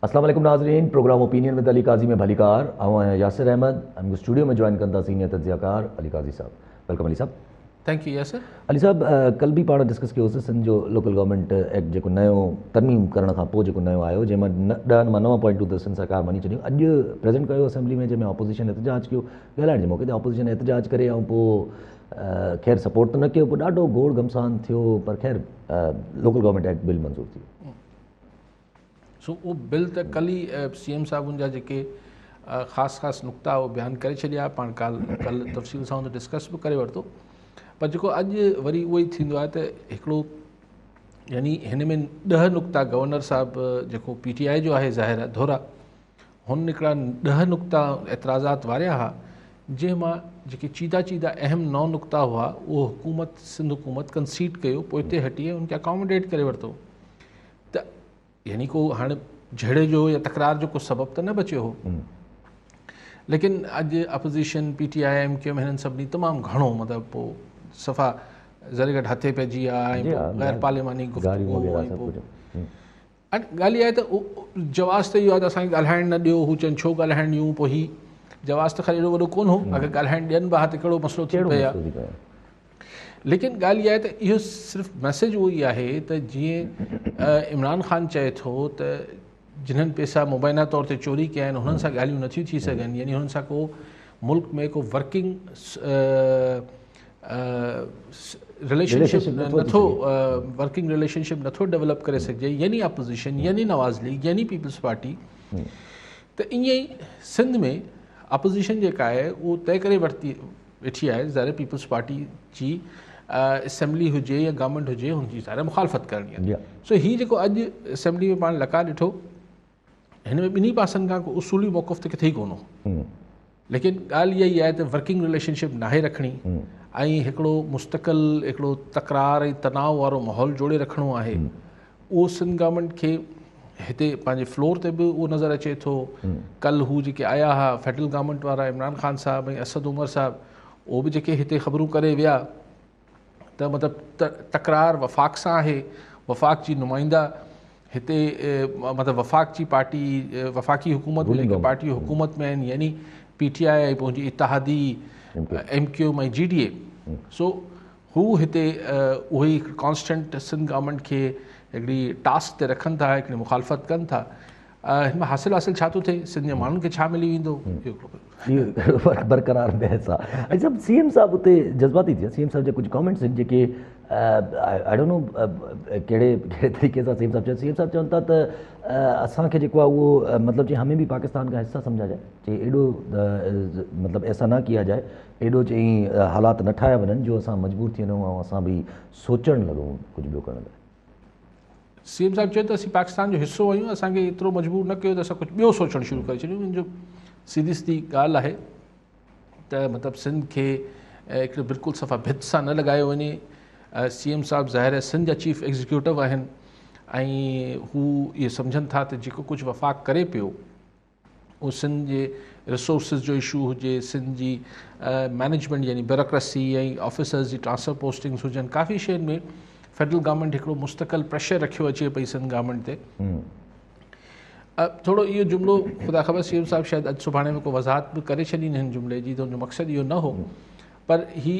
अस्सलाम वालेकुम नाज़रीन, program opinion with Ali Qazi में भलीकार आऊँ यासिर अहमद। हम स्टूडियो में ज्वाइन कंदा सीनियर तज्ज़ियाकार Ali Qazi sahab. Welcome Ali sahab. Thank you Yasir. Ali sahab, कल भी पाण डिस्कस कयोसीं सिंध जो लोकल गवर्नमेंट एक्ट जेको नयो तरमीम करण खां पोइ जेको नयो आयो, जंहिंमां 10 मां 9 पॉइंटूं त सिंध सरकार मञी छॾियूं। अॼु प्रेज़ेंट कयो असेंबली में, जंहिंमें ऑपोज़िशन एहतजाज कयो। ॻाल्हाइण जे मौक़े ते ऑपोज़िशन एहतजाज करे ऐं पोइ ख़ैर सपोर्ट त न कयो, पोइ ॾाढो गोड़ घमसान थियो, पर ख़ैर लोकल गवर्नमेंट एक्ट बिल मंज़ूर थी। सो उहो बिल त कल ई CM साहिबनि जा जेके ख़ासि नुक़्ता उहो बयानु करे छॾिया, पाण कल तफ़सील सां हुन डिस्कस बि करे वरितो। पर जेको अॼु वरी उहो ई थींदो आहे त हिकिड़ो यानी हिन में 10 नुक़्ता गवर्नर साहिबु जेको PTI जो आहे ज़ाहिर आहे धोरा, हुन हिकिड़ा 10 नुक़्ता एतिराज़ात वारिया हुआ, जंहिंमां जेके चीदा अहम 9 नुक़्ता हुआ उहो सिंध हुकूमत कंसीड कयो, पोइ हिते हटी ऐं उनखे अकोमोडेट करे वरितो। त यानी को हाणे झड़े जो या तकरार जो को सबबु त न बचियो हो, लेकिन अॼु अपोज़िशन PTI MQ में हिननि सभिनी तमामु घणो मतिलबु पोइ सफ़ा ज़रे घटि हथे पइजी विया ऐं गैर पार्लिमानी गुफ़्तगू। ॻाल्हि इहा आहे त जवाज़ त इहो आहे त असांखे ॻाल्हाइण न ॾियो, हू चवनि छो ॻाल्हाइण ॾियूं, पोइ ही जवाज़ त ख़ैर एॾो वॾो कोन हो, अगरि ॻाल्हाइण ॾियनि बि हा त कहिड़ो मसइलो थी पियो आहे। लेकिन ॻाल्हि इहा आहे त इहो सिर्फ़ु मैसेज उहो ई आहे त जीअं इमरान ख़ान चए थो त जिन्हनि पैसा मुबैना तौर ते चोरी कया आहिनि हुननि सां ॻाल्हियूं नथियूं थी सघनि, यानी हुननि सां को मुल्क में को वर्किंग रिलेशनशिप नथो डेवलप करे सघिजे, यानी अपोज़िशन यानी नवाज़ लीग यानी पीपल्स पार्टी। त ईअं ई सिंध में अपोज़िशन जेका आहे उहो तय करे वेठी आहे ज़ाहिर पीपल्स पार्टी जी असेंबली हुजे या गवर्नमेंट हुजे, हुनजी ज़ाहिर मुखालफ़त करणी आहे। सो हीअ जेको अॼु असेंबली में पाण लका ॾिठो, हिन में ॿिन्ही पासनि खां को उसूली मौक़िफ़ त किथे ई कोन हो, लेकिन ॻाल्हि इहा ई आहे त वर्किंग रिलेशनशिप नाहे रखणी ऐं हिकिड़ो मुस्तक़िल हिकिड़ो तकरार ऐं तनाव वारो माहौल जोड़े रखिणो आहे। उहो सिंध गवर्नमेंट खे हिते पंहिंजे फ्लोर ते बि उहो नज़र अचे थो। कल हू जेके आया हुआ फेडरल गवर्नमेंट वारा इमरान ख़ान साहब ऐं असद उमर साहब, उहो बि जेके हिते ख़बरूं करे विया त मतिलबु तकरार वफ़ाक़ सां आहे। वफ़ाक़ जी नुमाइंदा हिते मतिलबु वफ़ाक़ जी पार्टी वफ़ाक़ी हुकूमत जेके पार्टी हुकूमत में आहिनि, यानी PTI ऐं पंहिंजी इतिहादी MQ ऐं GDA। सो हू हिते उहे ई कॉन्स्टेंट सिंध गवर्नमेंट खे हिकिड़ी टास्क ते रखनि था, हिकिड़ी मुखालफ़त कनि था। हिन में हासिल छा थो थिए, सिंध जे माण्हुनि खे छा मिली वेंदो, बरक़रार बहस आहे। ऐं सभु CM साहिबु उते जज़्बाती थिया। CM साहिब जा कुझु कॉमेंट्स आहिनि जेके आई डोंट नो कहिड़े तरीक़े सां CM साहिबु चवनि था त असांखे जेको आहे उहो मतिलबु चई हमें भी पाकिस्तान का हिस्सा समझा जाए, चई एॾो मतिलबु ऐसा ना किया जाए, एॾो चई हालात न ठाहिया वञनि जो असां मजबूर थी वञूं ऐं असां बि सोचणु लॻूं कुझु ॿियो करण लाइ। CM साहिबु चयो त असीं पाकिस्तान जो हिसो आहियूं, असांखे एतिरो मजबूर न कयो त असां कुझु ॿियो सोचणु शुरू करे छॾियूं। मुंहिंजो सीधी ॻाल्हि आहे त मतिलबु सिंध खे हिकिड़े बिल्कुलु सफ़ा भित सां न लॻायो वञे। CM साहिबु ज़ाहिर आहे सिंध जा चीफ एग्ज़ीक्यूटिव आहिनि ऐं हू इहे सम्झनि था त जेको कुझु वफ़ाक़ करे पियो उहो सिंध जे रिसोर्सिस जो इशू हुजे, सिंध जी मैनेजमेंट यानी ब्यूरोक्रेसी ऐं ऑफिसर्स जी ट्रांसफ़र पोस्टिंग्स हुजनि, काफ़ी शयुनि में फेडरल गवर्नमेंट हिकिड़ो मुस्तक़िल प्रेशर रखियो अचे पई सिंध गवर्नमेंट ते। थोरो इहो जुमिलो ख़ुदा ख़बर CM साहिबु शायदि अॼु सुभाणे में को वज़ाहत बि करे छॾीनि हिन जुमिले जी, त हुनजो मक़सदु इहो न हो। पर ही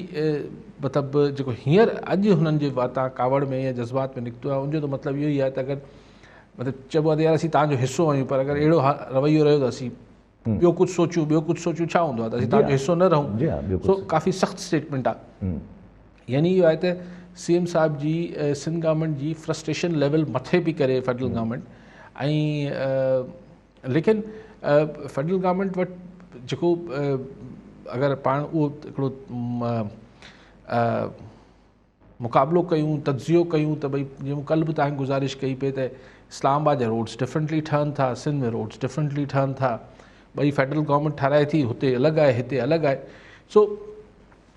मतिलबु जेको हींअर अॼु हुननि जे वाता कावड़ में या जज़्बात में निकितो आहे, उनजो त मतिलबु इहो ई आहे त अगरि मतिलबु चइबो आहे त यार असीं तव्हांजो हिसो आहियूं, पर अगरि अहिड़ो रवैयो रहियो त असीं ॿियो कुझु सोचूं छा हूंदो आहे, त असीं तव्हांजो हिसो न रहूं। सो काफ़ी सख़्तु स्टेटमेंट आहे। यानी इहो आहे त CM साहिब जी सिंध गवर्नमेंट जी फ्रस्ट्रेशन लेवल मथे पई करे फेडरल गवर्नमेंट ऐं लेकिन फेडरल गवर्नमेंट वटि जेको अगरि पाण उहो हिकिड़ो मुक़ाबिलो कयूं, तज्ज़ियो कयूं त भई जीअं कल्ह बि तव्हांखे गुज़ारिश कई पई त इस्लामाबाद जा रोड्स डिफरेंटली ठहनि था, सिंध में रोड्स डिफरेंटली ठहनि था, भई फेडरल गवर्नमेंट ठाराए थी, हुते अलॻि आहे हिते अलॻि आहे। सो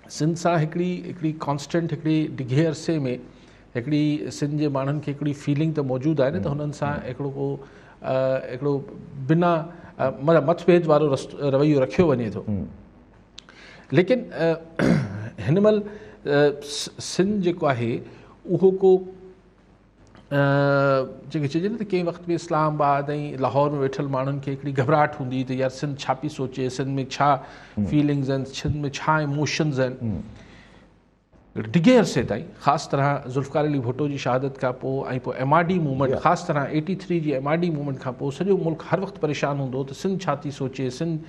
सिंध सां हिकिड़ी कॉन्स्टेंट हिकिड़ी डिघे अरसे में हिकिड़ी सिंध जे माण्हुनि खे हिकिड़ी फीलिंग त मौजूदु आहे न त हुननि सां हिकिड़ो बिना मतिलबु मतभेद वारो रवैयो रखियो वञे थो। लेकिन हिन महिल सिंध जेको आहे उहो को जेके चइजे न त कंहिं वक़्त में इस्लामाबाद ऐं लाहौर में वेठल माण्हुनि खे हिकिड़ी घबराहट हूंदी त यार सिंध छा पई सोचे, सिंध में छा फीलिंग्स आहिनि, सिंध में छा इमोशन्स आहिनि। डिघे अरसे ताईं ख़ासि तरह ज़ुल्फ़िकार अली भुट्टो जी शहादत खां पोइ ऐं पोइ MRD मूवमेंट, ख़ासि तरह 83 जी MRD मूवमेंट खां पोइ सॼो मुल्क हर वक़्तु परेशान हूंदो त सिंध छा थी सोचे, सिंध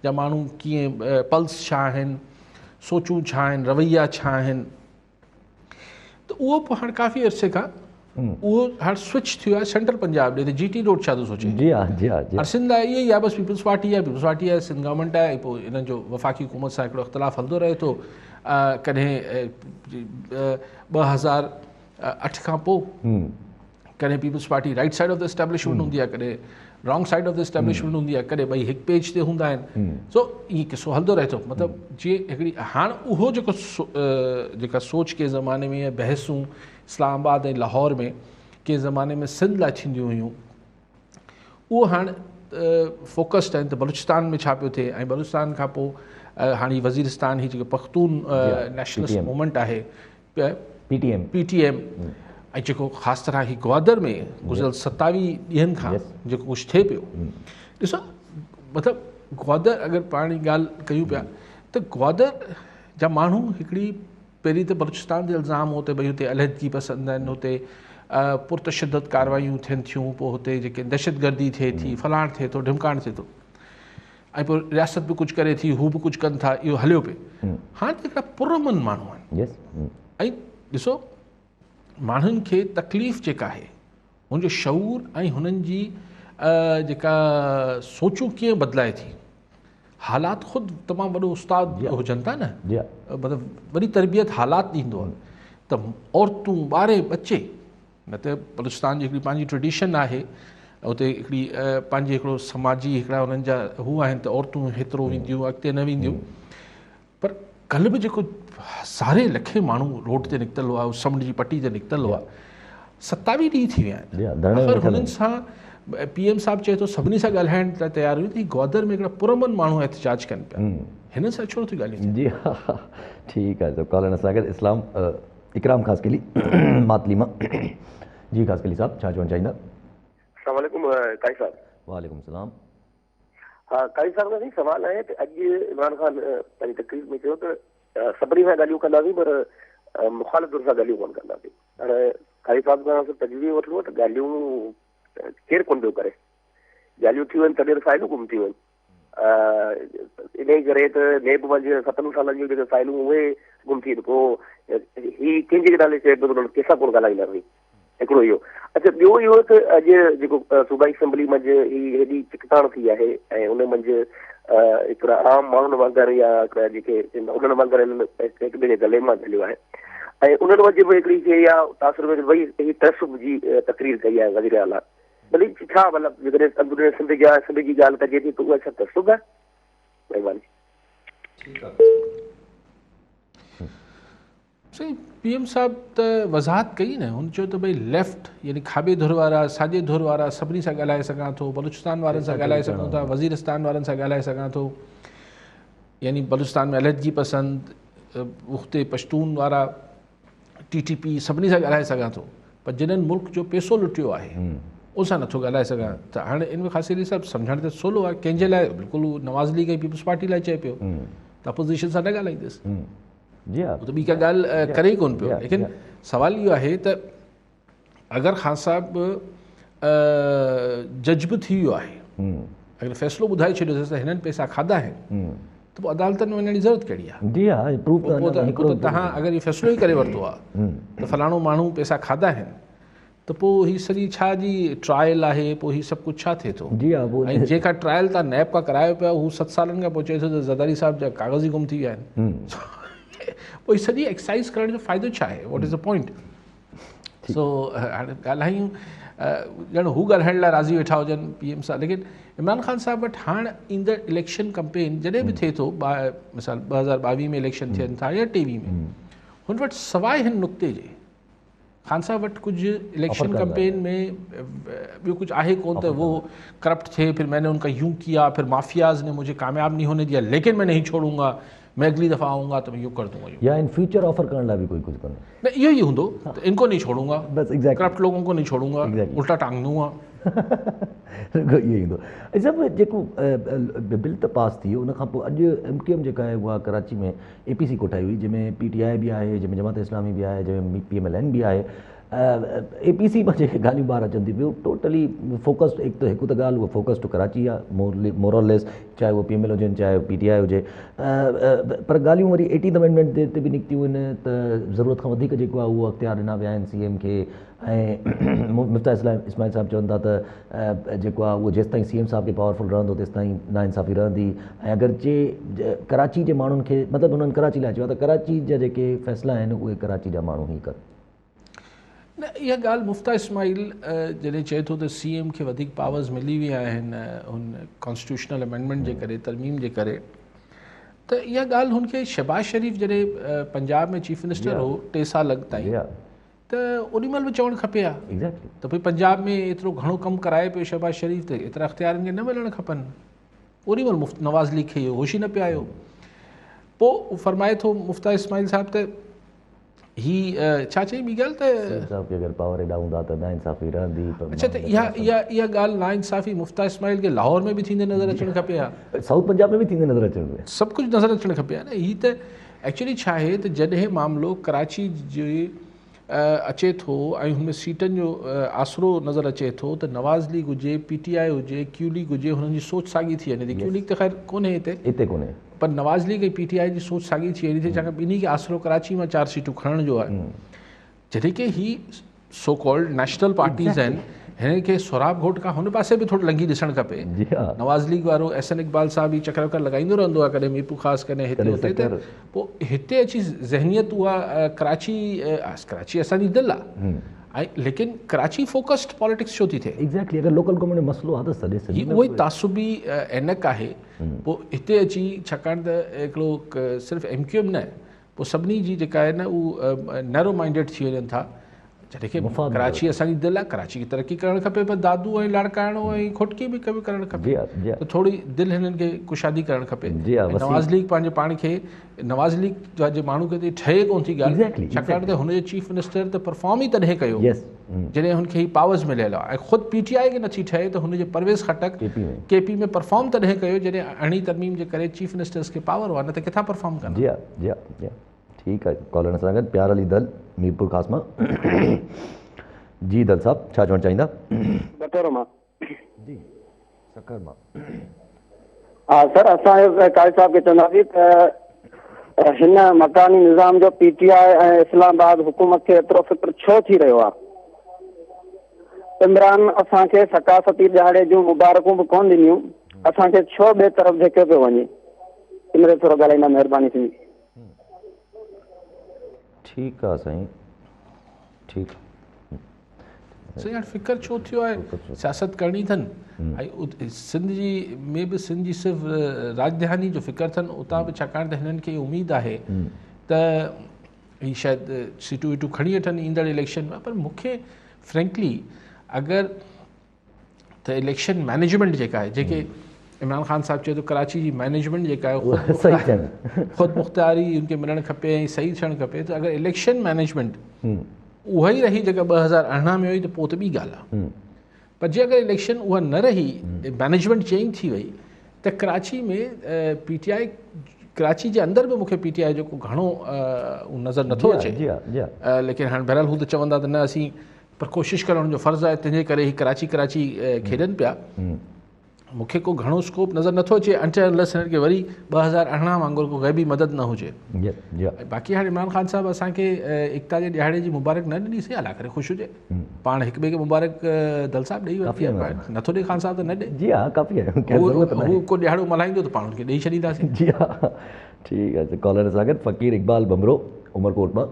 जा माण्हू कीअं, पल्स छा आहिनि, सोचूं छा आहिनि, रवैया छा आहिनि। त उहो पोइ हाणे काफ़ी अरसे खां उहो हाणे स्विच थियो आहे सेंट्रल पंजाब ॾे त GT रोड छा थो सोचे। जी हाँ जी हाँ जी और सिंध आहे इहा ई आहे, बसि पीपल्स पार्टी आहे, पीपल्स पार्टी आहे, सिंध गवर्नमेंट आहे, पोइ इन्हनि जो वफ़ाक़ी हुकूमत सां हिकिड़ो इख़्तिलाफ़ हलंदो रहे थो। कॾहिं 2008 खां पोइ कॾहिं Peoples Party right side of the establishment हूंदी आहे, कॾहिं wrong side of the establishment हूंदी आहे, कॾहिं ॿई हिकु पेज ते हूंदा आहिनि। सो ईअं किसो हलंदो रहे थो। मतिलबु जीअं हिकिड़ी हाणे उहो जेका सोच के ज़माने में या बहसूं इस्लामाबाद ऐं लाहौर में के ज़माने में सिंध लाइ थींदियूं हुयूं, उहो हाणे फोकस्ड आहिनि त बलूचिस्तान में छा पियो थिए। ऐं बलूचिस्तान खां पोइ हाणे वज़ीरिस्तान ही जेको पख्तून नेशनलिस्ट मूवमेंट आहे, PTM, ऐं जेको ख़ासि तरह ही ग्वादर में गुज़िरियल 27 ॾींहंनि खां जेको कुझु थिए पियो। ॾिसो मतिलबु ग्वादर अगरि पाण ॻाल्हि कयूं पिया त ग्वादर जा माण्हू हिकिड़ी पहिरीं त बलूचिस्तान ते इल्ज़ाम हो त भई हुते अलहदगी पसंदि आहिनि, हुते पुरतशद्दत कार्रवायूं थियनि थियूं, पोइ हुते जेके दहशतगर्दी थिए थी, फलाण थिए थो, ढिमकाण थिए थो, ऐं पोइ रियासत बि कुझु करे थी, हू बि कुझु कनि था, इहो हलियो पियो। हाणे त हिकिड़ा पुरअमन माण्हू आहिनि ऐं ॾिसो माण्हुनि खे तकलीफ़ जेका आहे हुनजो शऊर ऐं हुननि जी जेका सोचूं कीअं बदिलाए थी। हालात ख़ुदि तमामु वॾो उस्ताद हुजनि था न, मतिलबु वॾी तरबियत हालात ॾींदो आहे त औरतूं ॿारे बचे, न त बलूचिस्तान जी हिकिड़ी पंहिंजी ट्रेडिशन आहे, उते हिकिड़ी पंहिंजी हिकिड़ो समाजी हिकिड़ा हुननि जा हू आहिनि त औरतूं हेतिरो वेंदियूं, अॻिते न वेंदियूं। पर कल्ह बि जेको हज़ारे लखे माण्हू रोड ते निकितल हुआ, समुंड जी पटी ते निकितल हुआ, 27 ॾींहं थी विया आहिनि। हुननि सां PM साहब चए थो सभिनी सां ॻाल्हाइण लाइ तयारु हुई त ग्वादर में हिकिड़ा पुरअमन माण्हू एहतिजाज कनि पिया, हिन सां छो थी ॻाल्हियूं। जी हा ठीकु आहे। जब कॉल असां गॾु इस्लाम इकराम ख़ासि कली मातली मां। जी ख़ासि कली साहब छा चवणु चाहींदा। अस्सलाम वालेकुम काई साहब। वालेकुम सलाम। हाँ काई साहब का सवाल आहे त अॼु इमरान ख़ान पंहिंजी तकरीर में चयो त सभिनी सां ॻाल्हियूं कंदासीं पर मुखालिफ़ सां ॻाल्हियूं कोन कंदासीं। हाणे काई साहब खां तजवीज़ वठिणो त ॻाल्हियूं केरु कोन पियो करे, ॻाल्हियूं थी वञनि तॾहिं फ़ाइलूं गुम थी वञनि। इन ई करे त नेब मंझि 7 सालनि जूं जेके फ़ाइलूं उहे गुम थी, पोइ ही कंहिंजे नाले चए पियो त कंहिंसां कोन ॻाल्हाईंदासीं। हिकिड़ो इहो। अच्छा ॿियो इहो त अॼु जेको सूबाई असेंबली मंझि ही हेॾी चिकताण थी आहे ऐं उन मंझि हिकिड़ा आम माण्हुनि वांगुरु या हिकिड़ा जेके उन्हनि वांगुरु हिक ॿिए जे गले मां झलियो आहे ऐं उन्हनि मंझि बि हिकिड़ी शइ या तासिर में वई तहसुब जी तकरीर कई आहे वज़ीर आला। भली छा मतिलबु जेकॾहिं अंदरूनी सिंध जी ॻाल्हि कजे थी त उहा छा तहसुब आहे? महिरबानी। सही PM साहब त वज़ाहत कई न, हुन चयो त भई लेफ्ट यानी खाॿे धुर वारा साॼे धुर वारा सभिनी सां ॻाल्हाए सघां थो, बलूचिस्तान वारनि सां ॻाल्हाए सघूं था, वज़ीरिस्तान वारनि सां ॻाल्हाए सघां थो, यानी बलूचिस्तान में अलहदगी पसंदि, उते पश्तून वारा TTP सभिनी सां ॻाल्हाए सघां थो, पर जिन्हनि मुल्क जो पैसो लुटियो आहे उनसां नथो ॻाल्हाए सघां। त हाणे इन में ख़ासि अली साहब सम्झण त सवलो आहे, कंहिंजे लाइ बिल्कुलु नवाज़ लीग ऐं पीपल्स पार्टी लाइ चए पियो त अपोज़िशन सां न ॻाल्हाईंदुसि, जी हा त ॿी का ॻाल्हि करे ई कोन पियो। लेकिन सवाल इहो आहे त अगरि ख़ान साहब जज बि थी वियो आहे, अगरि फ़ैसिलो ॿुधाए छॾियो त हिननि पैसा खाधा आहिनि त पोइ अदालतनि में वञण जी ज़रूरत कहिड़ी आहे? जी हा प्रूफ पोइ तव्हां अगरि इहो फ़ैसिलो ई करे वरितो आहे त फलाणो माण्हू पैसा खाधा आहिनि त पोइ हीअ सॼी छा जी ट्रायल आहे, पोइ हीअ सभु कुझु छा थिए थो? जी हा। ऐं जेका ट्रायल तव्हां नैब खां करायो पिया हू 7 सालनि खां पोइ चए थो त ज़रदारी साहब जा काग़ज़ ई गुम थी विया आहिनि। पोइ सॼी एक्सरसाइज़ करण जो फ़ाइदो छा आहे? What is the point? So हाणे ॻाल्हायूं ॼण हू ॻाल्हाइण लाइ राज़ी वेठा हुजनि PM सां, लेकिन इमरान ख़ान साहब वटि हाणे ईंदड़ इलेक्शन कैंपेन जॾहिं बि थिए थो, मिसाल 2022 में इलेक्शन थियनि था या 23 में, हुन वटि सवाइ हिन नुक़्ते जे ख़ान साहब वटि कुझु इलेक्शन कैंपेन में ॿियो कुछ आहे कोन त वो करप्ट थे, फिर मैंने उनका यूं किया, फिर माफियाज ने मुझे कामयाब नहीं होने दिया लेकिन मैं नहीं छोड़ूंगा, मैं अगली दफ़ा आऊँगा तो मैं यूँ कर दूँगा, या इन फ्यूचर ऑफर करण लाइ बि कोई कुझु कोन्हे। न इहो ई हूंदो त इनको नहीं छोड़ूंगा, बस एग्जैक्टली करप्ट लोगों को नहीं छोड़ूंगा, उल्टा टांग दूंगा। इहो ई ईंदो। सभु जेको बिल त पास थी वियो उन खां पोइ अॼु MQM जेका आहे उहा कराची में APC कोठाई हुई, जंहिंमें PTI बि आहे, जंहिंमें जमात इस्लामी बि आहे, जंहिंमें PMLN बि आहे। APC में जेके ॻाल्हियूं ॿाहिरि अचनि थियूं पियूं टोटली फोकस्ड, हिकु त ॻाल्हि उहा फोकस टू कराची आहे मोर और लेस, चाहे उहो PML हुजनि चाहे PTI हुजे। पर ॻाल्हियूं वरी 18th अमेंडमेंट ते बि निकितियूं आहिनि त ज़रूरत खां वधीक जेको आहे उहो अख़्तियार ॾिना विया आहिनि CM खे। ऐं मुफ्ता इस्माइल साहिबु चवनि था त जेको आहे उहो जेसि ताईं CM साहिब खे पावरफुल रहंदो तेसि ताईं नाइंसाफ़ी रहंदी। ऐं अगरि कराची जे माण्हुनि खे मतिलबु हुननि कराची लाइ चयो आहे त कराची जा जेके फ़ैसिला आहिनि उहे कराची जा माण्हू ई कनि। न इहा ॻाल्हि मुफ्ता इस्माइल जॾहिं चए थो त CM खे वधीक पावर्स मिली विया आहिनि हुन कॉन्स्टिट्यूशनल अमेंडमेंट जे करे, तरमीम जे करे, त इहा ॻाल्हि हुनखे शहबाज शरीफ़ जॾहिं पंजाब में चीफ मिनिस्टर हो 3 साल ताईं, त ओॾीमहिल बि चवणु खपे हा त भई पंजाब में एतिरो घणो कमु कराए पियो शहबाज शरीफ़, त एतिरा अख़्तियार खे न मिलणु खपनि। ओॾीमहिल नवाज़ लीग खे इहो होश ई न पियो आयो। पोइ फरमाए थो मुफ्ता इस्माइल साहिबु त ही छा चई ॿी ॻाल्हि त पावर एॾा हूंदा त नाइंसाफ़ी रहंदी। अच्छा, त इहा ॻाल्हि नाइंसाफ़ी मुफ्ता इस्माइल खे लाहौर में बि थींदे नज़र अचणु खपे हा, साउथ पंजाब में बि थींदे नज़र अचणु खपे, सभु कुझु नज़र अचणु खपे हा न। हीअ त एक्चुअली छा आहे त जॾहिं मामिलो कराची जे अचे थो ऐं हुन में सीटनि जो आसरो नज़र अचे थो त नवाज़ लीग हुजे, PTI हुजे, क्यू लीग हुजे, हुननि जी सोच साॻी थी वञे थी। क्यू लीग त ख़ैर कोन्हे हिते कोन्हे, पर नवाज़ लीग ऐं PTI जी सोच साॻी थी वञे थी, छाकाणि ॿिन्ही खे आसरो कराची में 4 सीटूं खणण जो आहे। जॾहिं की ही सो कॉल्ड नेशनल पार्टीज़ आहिनि, हिन खे सोराब घोट खां हुन पासे बि थोरो लंघी ॾिसणु खपे। नवाज़ लीग वारो SN इक़बाल साहब ई चकर वकर लॻाईंदो रहंदो आहे, कॾहिं मीरपुर ख़ासि कॾहिं हिते हुते, त पोइ हिते अची ज़हनियत उहा कराची असांजी दिलि आहे, ऐं लेकिन कराची फोकस्ड पॉलिटिक्स छो थी थिए? एग्जैक्टली, अगरि लोकल गवर्नमेंट में मसइलो आहे त सॼे उहो ई तासुबी ऐनक आहे। पोइ हिते अची, छाकाणि त हिकिड़ो सिर्फ़ु MQM न, पोइ सभिनी जी जेका आहे न उहा नैरो माइंडेड थी वञनि था। जॾहिं की कराची असांजी दिलि आहे, कराची खे तरक़ी करणु खपे, पर दादू ऐं लाड़काइणो ऐं खोटकी बि करणु खपे, त थोरी दिलि हिननि खे कुशादी करणु खपे। नवाज़ लीग पंहिंजे पाण खे, नवाज़ लीग जे माण्हू खे ठहे कोन थी ॻाल्हि, छाकाणि त हुनजो चीफ मिनिस्टर त परफॉर्म ई तॾहिं कयो जॾहिं हुनखे ही पावर्स मिलियल आहे, ऐं ख़ुदि PTI खे नथी ठहे त हुनजे परवेज़ खटक KP में परफॉर्म तॾहिं कयो जॾहिं अहिड़ी तरमीम जे करे चीफ मिनिस्टर्स खे पावर हुआ, न त किथां परफॉर्म कंदा। ठीकु आहे, कॉलर सां गॾु प्यार अली दल मीरपुर ख़ासि मां। जी दल साहब, छा चवणु चाहींदा? बटोर मां जी सकर मां। हा सर, असां काज़ी साहब खे चवंदासीं त हिन मकानी निज़ाम जो PTI ऐं इस्लामाबाद हुकूमत खे एतिरो फिक्र छो थी रहियो आहे? इमरान असांखे सकाफ़ती ॾियारे जूं मुबारकूं बि कोन ॾिनियूं, असांखे छो ॿिए तरफ़ धिके पियो वञे? इन ते थोरो ॻाल्हाईंदा, महिरबानी थींदी। ठीकु आहे साईं, ठीकु साईं, हाणे फ़िक्र छो थियो आहे? सियासत करणी अथनि, ऐं सिंध जी में बि सिंध जी सिर्फ़ु राजधानी जो फ़िक्र अथनि उतां बि, छाकाणि त हिननि खे उमेदु आहे त ही शायदि सीटूं वीटूं खणी वठनि ईंदड़ इलेक्शन में। पर मूंखे फ्रेंकली अगरि त इलेक्शन मैनेजमेंट जेका आहे, जेके इमरान ख़ान साहिबु चए थो कराची जी मैनेजमेंट जेका आहे ख़ुदि मुख़्तियारी उनखे मिलणु खपे ऐं सही थियणु खपे, त अगरि इलेक्शन मैनेजमेंट उहा ई रही जेका 2018 में हुई त पोइ त ॿी ॻाल्हि आहे। पर जे अगरि इलेक्शन उहा न रही, मैनेजमेंट चेंज थी वई, त कराची में PTI, कराची जे अंदरि बि मूंखे PTI जो को घणो नज़र नथो अचे। लेकिन हाणे बहरहाल हू त चवंदा त न असीं, पर कोशिशि करण जो फ़र्ज़ु आहे, तंहिंजे करे ही कराची खेॾनि पिया। मूंखे को घणो स्कोप नज़र नथो अचे अंटिल अनलेस हिननि खे वरी 2018 वांगुरु को ग़ैबी मदद न हुजे। बाक़ी हाणे इमरान ख़ान साहिबु असांखे एकता जे ॾियारे जी मुबारक न ॾिनी, अला करे ख़ुशि हुजे, पाण हिक ॿिए खे मुबारक दल साहिबु ॾेई वरिती आहे, नथो ॾे ख़ान साहिबु त न ॾे। जी हा, काफ़ी आहे, हू को ॾियारो मल्हाईंदो त पाण हुनखे ॾेई छॾींदासीं। जी हा, ठीकु आहे। कॉलर सां गॾु फ़क़ीर इक़बाल बमरो उमरकोट मां।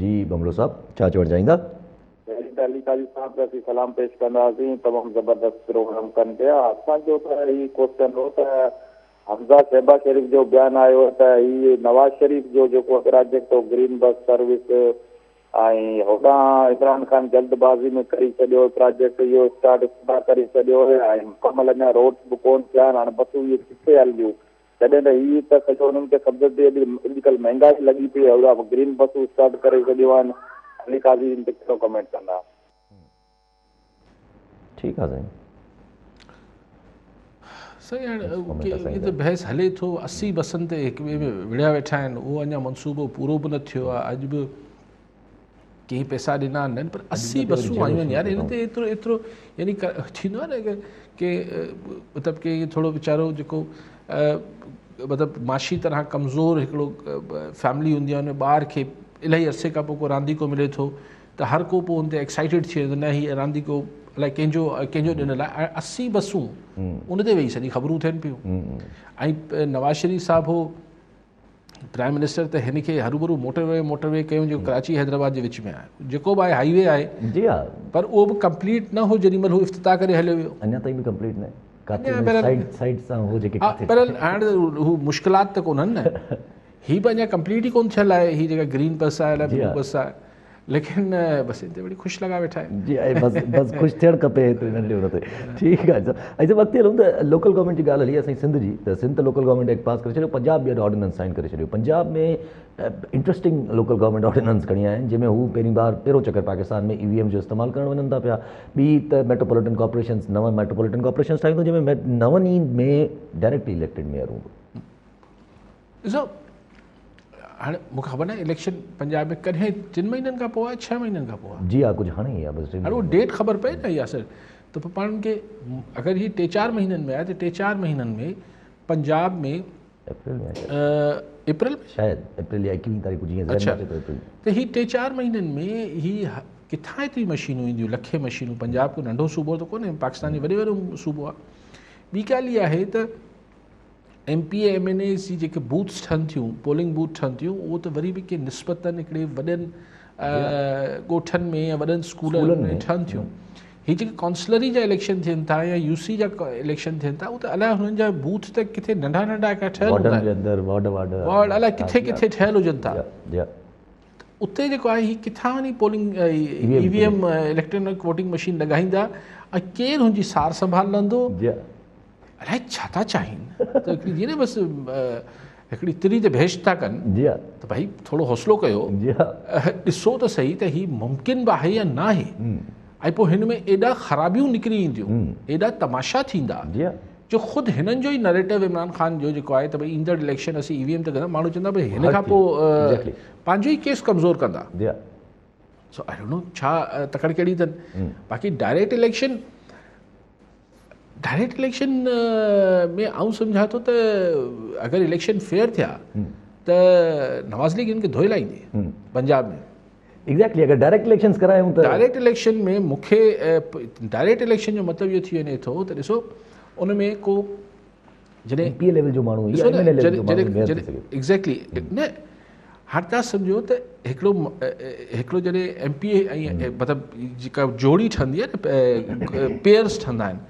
जी बमरो साहिबु, छा चवणु चाहींदा? अली काजी साहब खे असीं सलाम पेश कंदासीं, तमामु ज़बरदस्त प्रोग्राम कनि पिया। असांजो त हीउ क्वेश्चन हो त हमज़ा शहबाज शरीफ़ जो बयानु आयो त हीउ नवाज़ शरीफ़ जो जेको प्रोजेक्ट हो ग्रीन बस सर्विस, ऐं होॾां इमरान ख़ान जल्दबाज़ी में करी छॾियो प्रोजेक्ट इहो स्टार्ट करे छॾियो, ऐं मुकमल अञा रोड्स बि कोन थिया आहिनि, हाणे बसूं इहे किथे हलंदियूं? तॾहिं त हीअ त सॼो हुननि खे सम्झ ते अॼुकल्ह महांगाई लॻी पई आहे, अहिड़ा ग्रीन बसूं स्टार्ट करे छॾियूं आहिनि। अली काज़ी इन ते कहिड़ो कमेंट कंदा? ठीकु आहे साईं। सही हाणे इहे त बहस हले थो, 80 बसनि ते हिक ॿिए में विढ़िया वेठा आहिनि, उहो अञा मनसूबो पूरो बि न थियो आहे। अॼु बि कंहिं पैसा ॾिना आहिनि, पर 80 बसूं आयूं आहिनि यार, हिन ते एतिरो एतिरो यानी थींदो आहे न कि मतिलबु कि थोरो वीचारो जेको मतिलबु माशी तरह कमज़ोर हिकिड़ो फैमिली हूंदी आहे, हुन ॿार खे इलाही अरसे खां पोइ को रांदीको मिले थो त हर को पोइ हुन ते एक्साइटेड थी वेंदो, न हीअ रांदीको अलाए कंहिंजो ॾिनल आहे। 80 बसूं उन ते वेही सॼी ख़बरूं थियनि पियूं। ऐं नवाज़ शरीफ़ साहिबु हो प्राइम मिनिस्टर, त हिन खे हरूभरू मोटरवे कयूं जेको कराची हैदराबाद जे विच में आहे, जेको बि आहे हाईवे आहे, जी हा, पर उहो बि कंप्लीट न हो जेॾी महिल हू इफ़्तिताह करे हलियो वियो। अञा ताईं बि कंप्लीट न आहे, साइड सां हो जेके पर हाणे हू मुश्किलात त कोन्हनि न, हीअ बि अञा कंप्लीट ई कोन्ह थियल आहे, हीअ जेका ग्रीन बस आहे अलाए ब्लू बस आहे, लेकिन बसि हिन ते वरी ख़ुशि लॻा वेठा आहिनि। जी बस ख़ुशि थियणु खपे हेतिरे नंढे हुन ते। ठीकु आहे सर। ऐं जब अॻिते हलूं त लोकल गवर्नमेंट जी ॻाल्हि हली असांजी सिंध जी, त Sindh local government act pass करे छॾियो, पंजाब बि अॼु ऑर्डिनेंस साइन करे छॾियो। पंजाब में इंट्रस्टिंग लोकल गवर्नमेंट ऑर्डिनेंस खणी आया आहिनि, जंहिंमें हू पहिरियों चकर पाकिस्तान में EVM जो इस्तेमालु करणु वञनि था पिया। ॿी त मेट्रोपॉलिटन कॉर्पोरेशंस, 9 मेट्रोपॉलिटन कॉर्पोरेशंस ठाहियूं, जंहिंमें 9 ई में डायरेक्टली इलेक्टेड मेयर हूंदो। ॾिसो हाणे मूंखे ख़बर न आहे इलेक्शन पंजाब में कॾहिं 3 महीननि खां पोइ आहे, 6 महीननि खां पोइ आहे? जी हा, कुझु हाणे ई आहे बसि। हाणे उहो डेट ख़बर पए न यासर, त पोइ पाण खे अगरि हीअ 3-4 महीननि में आहे त 3-4 महीननि में पंजाब में अप्रैल में शायदि अप्रैल या 21 तारीख़ जीअं। अच्छा, त हीअ 3-4 महीननि में ही किथां एतिरी मशीनूं ईंदियूं, लखे मशीनूं। पंजाब को नंढो सूबो त कोन्हे, पाकिस्तान जी वॾो सूबो आहे। ॿी ॻाल्हि इहा आहे त MPA MNA जी जेके बूथ्स ठहनि थियूं, पोलिंग बूथ ठहनि थियूं, उहो त वरी बि के निस्बतनि हिकिड़े वॾनि ॻोठनि में या वॾनि स्कूलनि में ठहनि थियूं। हीअ जेके काउंसलरी जा इलेक्शन थियनि था या UC जा इलेक्शन थियनि था, उहो त अलाए हुननि जा बूथ त किथे नंढा का ठहियल हूंदा आहिनि, वार्ड अलाए किथे ठहियल हुजनि था। उते जेको आहे हीअ किथां वञी polling EVM electronic voting machine लॻाईंदा, ऐं केरु हुनजी सार संभाल लहंदो, अलाए छा था चाहिनि। त हिकिड़ी जीअं न बसि हिकिड़ी तिरी ते बहस था कनि, त भाई थोरो हौसलो कयो, ॾिसो त सही त हीअ मुमकिन बि आहे या न आहे, ऐं पोइ हिन में एॾा ख़राबियूं निकिरी ईंदियूं, एॾा तमाशा थींदा, जो ख़ुदि हिननि जो ई नरेटिव इमरान ख़ान जो जेको आहे त भई ईंदड़ इलेक्शन असीं EVM ते कंदा, माण्हू चवंदा भई हिन खां पोइ पंहिंजो ई केस कमज़ोर कंदा। सो आई डोंट नो छा तकड़ कहिड़ी अथनि। बाक़ी डायरेक्ट इलेक्शन में आउं सम्झां थो त अगरि इलेक्शन फेयर थिया त नवाज़ लीग हिन खे धोए लाहींदी पंजाब में। एग्जैक्टली, अगर डायरेक्ट इलेक्शंस करायूं त डायरेक्ट इलेक्शन में मूंखे डायरेक्ट इलेक्शन जो मतिलबु इहो थी वञे थो त ॾिसो उन में को जॾहिं MPA लेवल जो माण्हू एग्जैक्टली न, हाणे तव्हां सम्झो त हिकिड़ो जॾहिं MPA ऐं मतिलबु जेका जोड़ी ठहंदी आहे न, पेयर्स ठहंदा आहिनि,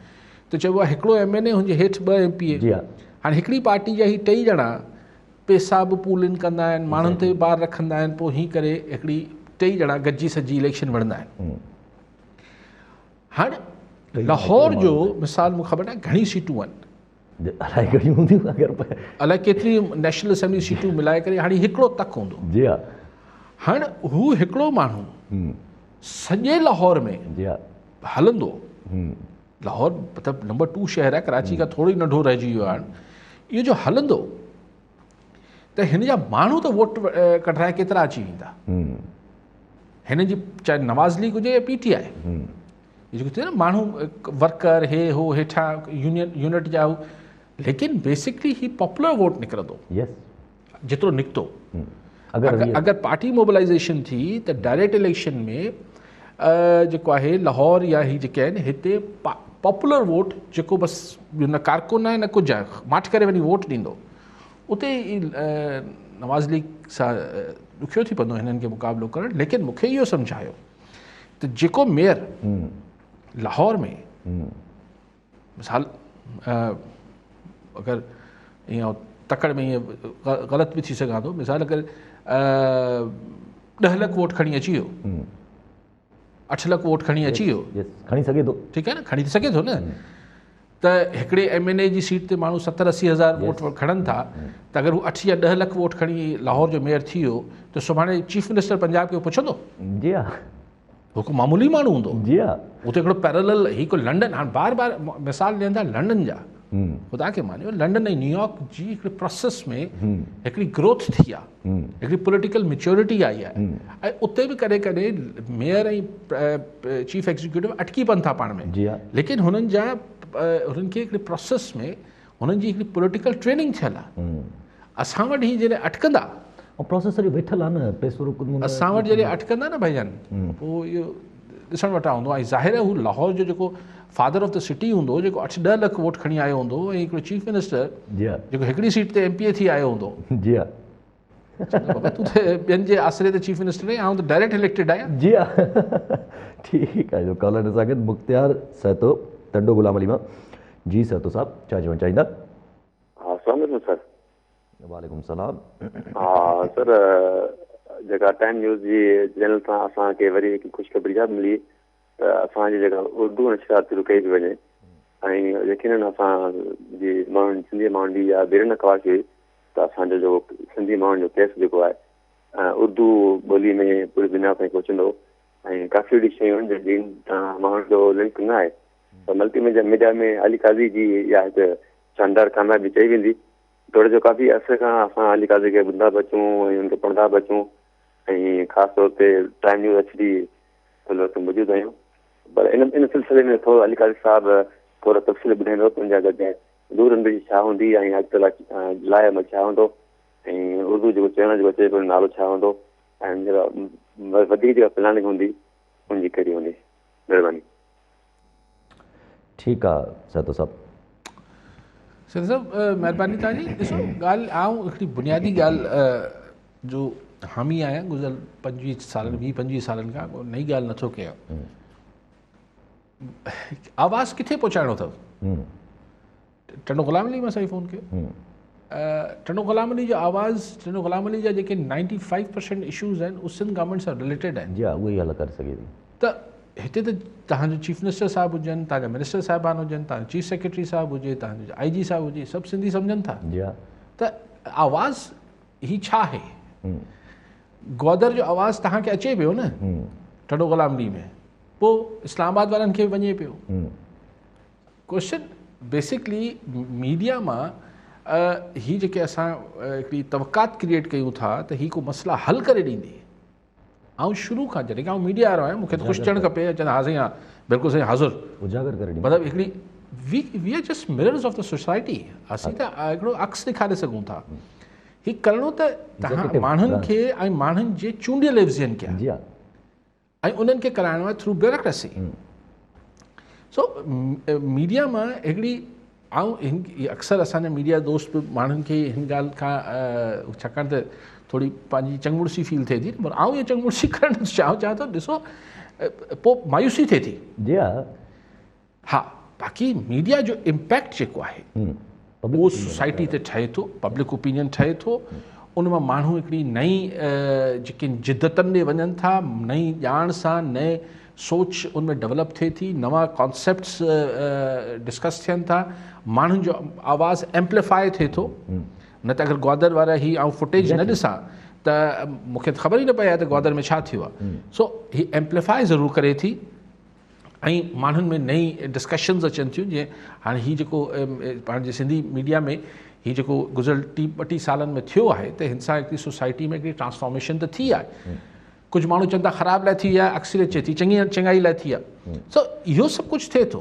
त चइबो आहे हिकिड़ो MNA हुनजे हेठि 2 MPA। हाणे हिकिड़ी पार्टी जा ही 2 ॼणा पैसा बि पूल इन कंदा आहिनि, माण्हुनि ते बि ॿार रखंदा आहिनि, पोइ हीअं करे हिकिड़ी 2 ॼणा गॾिजी सॼी इलेक्शन वणंदा आहिनि। हाणे लाहौर जो मिसाल मूंखे ख़बर आहे घणी सीटूं आहिनि, अलाए केतिरी नेशनल असेंबली सीटूं मिलाए करे हाणे हिकिड़ो तक हूंदो। हाणे हू हिकिड़ो माण्हू सॼे लाहौर में हलंदो, लाहौर मतिलबु नंबर 2 शहर आहे, कराची खां थोरो ई नंढो रहिजी वियो आहे, इहो जो हलंदो त हिन जा माण्हू त वोट कढाए केतिरा अची वेंदा। हिन जी चाहे नवाज़ लीग हुजे या PTI, ये जेको थियो न माण्हू वर्कर हे हो हेठां यूनिट जा, लेकिन बेसिकली ही पॉपुलर वोट निकिरंदो जेतिरो निकितो। अगरि पार्टी मोबिलाइज़ेशन थी त डायरेक्ट इलेक्शन में जेको आहे लाहौर या ही जेके आहिनि हिते पॉपुलर वोट जेको बसि न कारकुन आहे न कुझु आहे, माठ करे वञी वोट ॾींदो, उते नवाज़ लीग सां ॾुखियो थी पवंदो हिननि खे मुक़ाबिलो करणु। लेकिन मूंखे इहो सम्झायो त जेको मेयर लाहौर में मिसाल अगरि ईअं तकड़ में ईअं ग़लति बि थी सघां थो, मिसाल अगरि 10 लख वोट खणी अची वियो, 8 लख वोट खणी अची वियो, खणी सघे थो, ठीकु आहे न, खणी त सघे थो न, त हिकिड़े MNA जी सीट ते माण्हू 70-80 हज़ार वोट खणनि था, त अगरि हू 8 या 10 लख वोट खणी लाहौर जो मेयर थी वियो त सुभाणे चीफ मिनिस्टर पंजाब खे पुछंदो? जी हा, हू को मामूली माण्हू हूंदो? जी हा, उते हिकिड़ो पैरेलल ही को लंडन, हाणे बार बार मिसाल ॾियनि था लंडन जा, ख़ुदा खे मानियो लंडन ऐं न्यूयॉर्क जी हिकिड़ी प्रोसेस में हिकिड़ी ग्रोथ थी आहे, हिकिड़ी पॉलिटिकल मैच्योरिटी आई आहे, ऐं उते बि कॾहिं कॾहिं मेयर ऐं चीफ एग्जीक्यूटिव अटकी पवनि था पाण में, जी हा, लेकिन हुननि खे हिकिड़ी प्रोसेस में हुननि जी हिकिड़ी पॉलिटिकल ट्रेनिंग थियल आहे। असां वटि ही जॾहिं अटकंदा, ऐं प्रोसेस सॼो वेठल आहे न, पैसो रुकंदो असां वटि जॾहिं अटकंदा न भाईजान, पोइ इहो ॾिसण वटां हूंदो आहे। ज़ाहिर आहे हू लाहौर जो जेको फादर ऑफ द सिटी हूंदो, जेको 8-10 लख वोट खणी आयो हूंदो, ऐं हिकिड़ो चीफ मिनिस्टर जी हा, जेको हिकिड़ी सीट ते MPA थी आयो हूंदो, जी हा, बाबा तूं त ॿियनि जे आसिरे ते चीफ मिनिस्टर आहीं, आउं त डायरेक्ट इलेक्टेड आहियां। जी हा, ठीकु आहे। जो कॉलर सां गॾु मुख्तियार सहतो टंडो गुलाम अली मां। जी सहतो साहब, छा चवणु चाहींदा? हा, अस्सलाम वालेकुम सर। वालेकुम सलाम। हा सर, जेका टाइम न्यूज़ जी चैनल सां असांखे वरी हिकु ख़ुशख़बरी मिली त असांजी जेका उर्दू नशरियात शुरू कई थी वञे, ऐं यकीननि असांजी माण्हुनि सिंधी माण्हुनि जी या बेरन ख़वाहिश हुई त असांजो जो सिंधी माण्हुनि जो केस जेको आहे उर्दू ॿोली में पूरी दुनिया ताईं पहुचंदो, ऐं काफ़ी अहिड़ी शयूं आहिनि जंहिं माण्हुनि जो लिंक न आहे, त मल्टीमीडिया में अली काज़ी जी इहा हिकु शानदार कामयाबी चई वेंदी। थोरे जो काफ़ी अर्से खां असां अली काज़ी खे ॿुधंदा बि अचूं ऐं हुनखे पढ़ंदा बि अचूं, ऐं ख़ासि तौर ते टाइम न्यूज़ HD वक़्तु मौजूदु आहियूं। पर इन सिलसिले में थोरो अली काज़ी साहिबु थोरो तफ़सील ॿुधाईंदो त हुनजा गॾु दूर अंदर छा हूंदी ऐं अॻिते लाइ अमल छा हूंदो, ऐं उर्दू जेको चवण जेको अचे पियो नालो छा हूंदो, ऐं जेका वधीक जेका प्लानिंग हूंदी उनजी कहिड़ी हूंदी? महिरबानी। ठीकु आहे सहतो साहब। सर साहब महिरबानी तव्हांजी। ॾिसो ॻाल्हि, आउं हिकिड़ी बुनियादी ॻाल्हि जो हामी आहियां, गुज़िरियल 20-25 सालनि खां को नई ॻाल्हि नथो कयां। आवाज़ किथे पहुचाइणो अथव? टंडो गुलाम अली मां साईं फ़ोन कयो। टंडो गुलाम अली जो आवाज़, टंडो गुलाम अली जा जेके 95% इशूज़ आहिनि उहे सिंध गवर्नमेंट सां रिलेटेड आहिनि। जी हा, उहा ई हल करे सघे थी। त हिते त तव्हांजो चीफ मिनिस्टर साहिबु हुजनि, तव्हांजा मिनिस्टर साहिबान हुजनि, तव्हांजो चीफ सेक्रेटरी साहिबु हुजे, तव्हांजो IG साहिबु हुजे, सभु सिंधी सम्झनि था। जी हा, त आवाज़ ही छा आहे? ग्वादर जो आवाज़ तव्हांखे अचे पियो न टंडो गुलाम अली में, पोइ इस्लामाबाद वारनि खे वञे पियो। क्वेश्चन बेसिकली मीडिया मां ही जेके असां हिकिड़ी तवक़ात क्रिएट कयूं था त ही को मसइला हल करे ॾींदी। ऐं शुरू खां जॾहिं खां मीडिया वारो आहियां मूंखे त ख़ुशि थियणु खपे, चवंदा हा साईं हा बिल्कुलु साईं हाज़ुर उजागर करे ॾींदी। मतिलबु हिकिड़ी we are just mirrors of the society. असीं त हिकिड़ो अक्स ॾेखारे सघूं था। ही करिणो त तव्हां माण्हुनि खे ऐं माण्हुनि जे चूंडियल एवज़ियनि खे जी हा, ऐं उन्हनि खे कराइणो आहे थ्रू ब्यूरोक्रेसी। सो मीडिया मां हिकिड़ी अक्सर असांजा मीडिया दोस्त बि माण्हुनि खे हिन ॻाल्हि खां छाकाणि त थोरी पंहिंजी चंगमुड़सी फील थिए थी, पर इहा चंगमुड़सी करणु चाहियां थो। ॾिसो पोइ मायूसी थिए थी। जी हा, हा, बाक़ी मीडिया जो इम्पैक्ट जेको आहे उहो सोसाइटी ते ठहे थो, पब्लिक ओपिनियन ठहे थो। उन मां माण्हू हिकिड़ी नई जेके जिदतनि ॾे वञनि था, नई ॼाण सां नए सोच उनमें डेवलप थिए थी, नवां कॉन्सेप्ट्स डिस्कस थियनि था, माण्हुनि जो आवाज़ एम्पलीफाई थिए थो। न त अगरि ग्वादर वारा ही ऐं फुटेज न ॾिसां त मूंखे त ख़बर ई न पए आहे त ग्वादर में छा थियो आहे। सो ही एम्पलीफाई ज़रूरु करे थी ऐं माण्हुनि में नई डिस्कशन्स अचनि थियूं। जीअं हाणे हीउ जेको पंहिंजे सिंधी मीडिया में हीउ जेको गुज़िरियल 30-32 सालनि में थियो आहे त हिन सां हिकिड़ी सोसाइटी में हिकिड़ी ट्रांसफॉर्मेशन त थी आहे। कुझु माण्हू चवनि था ख़राब लाइ थी आहे, अक्सर अचे थी चङाई लाइ थी आहे। सो इहो सभु कुझु थिए थो,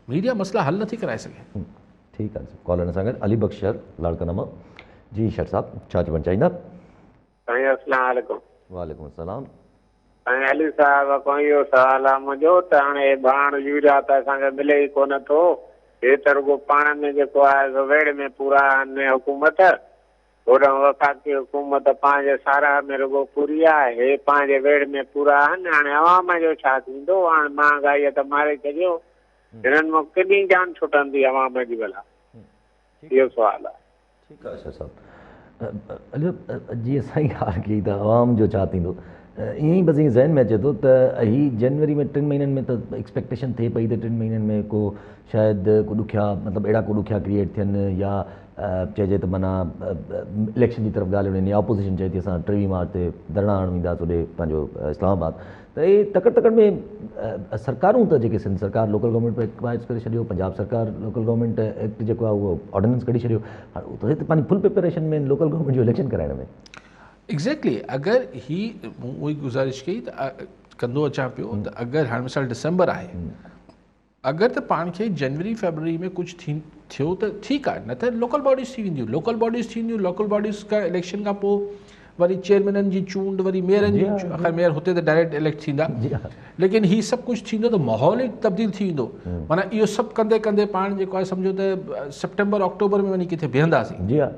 मीडिया मसइला हल नथी कराए सघे। ठीकु आहे। कॉलर सां गॾु अली बख्शर लाड़काना। जी शर साहब, छा चवणु चाहींदा? अस्सलाम वालेकुम। वालेकुम सलाम। अली साहब को इहो सुवाल आहे मुंहिंजो त हाणे भाण यूरिया त असांखे मिले ई कोन थो। हे त रुगो पाण में जेको आहे वेड़ में पूरा आहिनि हुकूमत, होॾां वफ़ाक़ी हुकूमत पंहिंजे साराह में रुगो पूरी आहे, हे पंहिंजे वेड़ में पूरा आहिनि। हाणे अवाम जो छा थींदो? हाणे महांगाईअ त मारे छॾियो, हिननि मां केॾी जान छुटंदी अवाम जी भला? इहो सुवाल आहे। ठीकु आहे शर साहब। जीअं साईं ॻाल्हि कई त आवाम जो छा थींदो, ईअं ई बसि ईअं ज़हन में अचे थो त ही जनवरी में 3 महीननि में त एक्सपेक्टेशन थिए पई त 3 महीननि में को शायदि को ॾुखिया मतिलबु अहिड़ा को ॾुखिया क्रिएट थियनि या चइजे त माना इलेक्शन जी तरफ़ ॻाल्हि वञे या ऑपोज़िशन चए थी असां 23 मार्च ते धरना हणणु ईंदासीं होॾे पंहिंजो इस्लामाबाद त इहे तकड़ में सरकारूं त जेके सिंध सरकार लोकल गवर्नमेंट पे एक्ट पास करे छॾियो पंजाब सरकार लोकल गवर्नमेंट एक्ट जेको आहे उहो ऑर्डिनेंस कढी छॾियो हाणे त हिते पंहिंजी फुल प्रिपरेशन में लोकल गवर्नमेंट जो इलेक्शन कराइण में एग्ज़ैक्टली अगरि ही मूं उहा ई गुज़ारिश कई त कंदो अचां पियो त अगरि हाणे मिसाल डिसंबर आहे अगरि त पाण खे जनवरी फेबररी में कुझु थियो त ठीकु आहे न त लोकल बॉडीज़ थी वेंदियूं लोकल बॉडीज़ खां इलेक्शन खां पोइ वरी चेयरमैननि जी चूंड वरी मेयरनि जी ख़ैर मेयर हुते त डायरेक्ट इलेक्ट थींदा लेकिन ही सभु कुझु थींदो त माहौल ई तब्दील थी वेंदो माना इहो सभु कंदे कंदे पाण जेको आहे सम्झो त सेप्टेंबर अक्टूबर में वञी किथे बीहंदासीं जी हा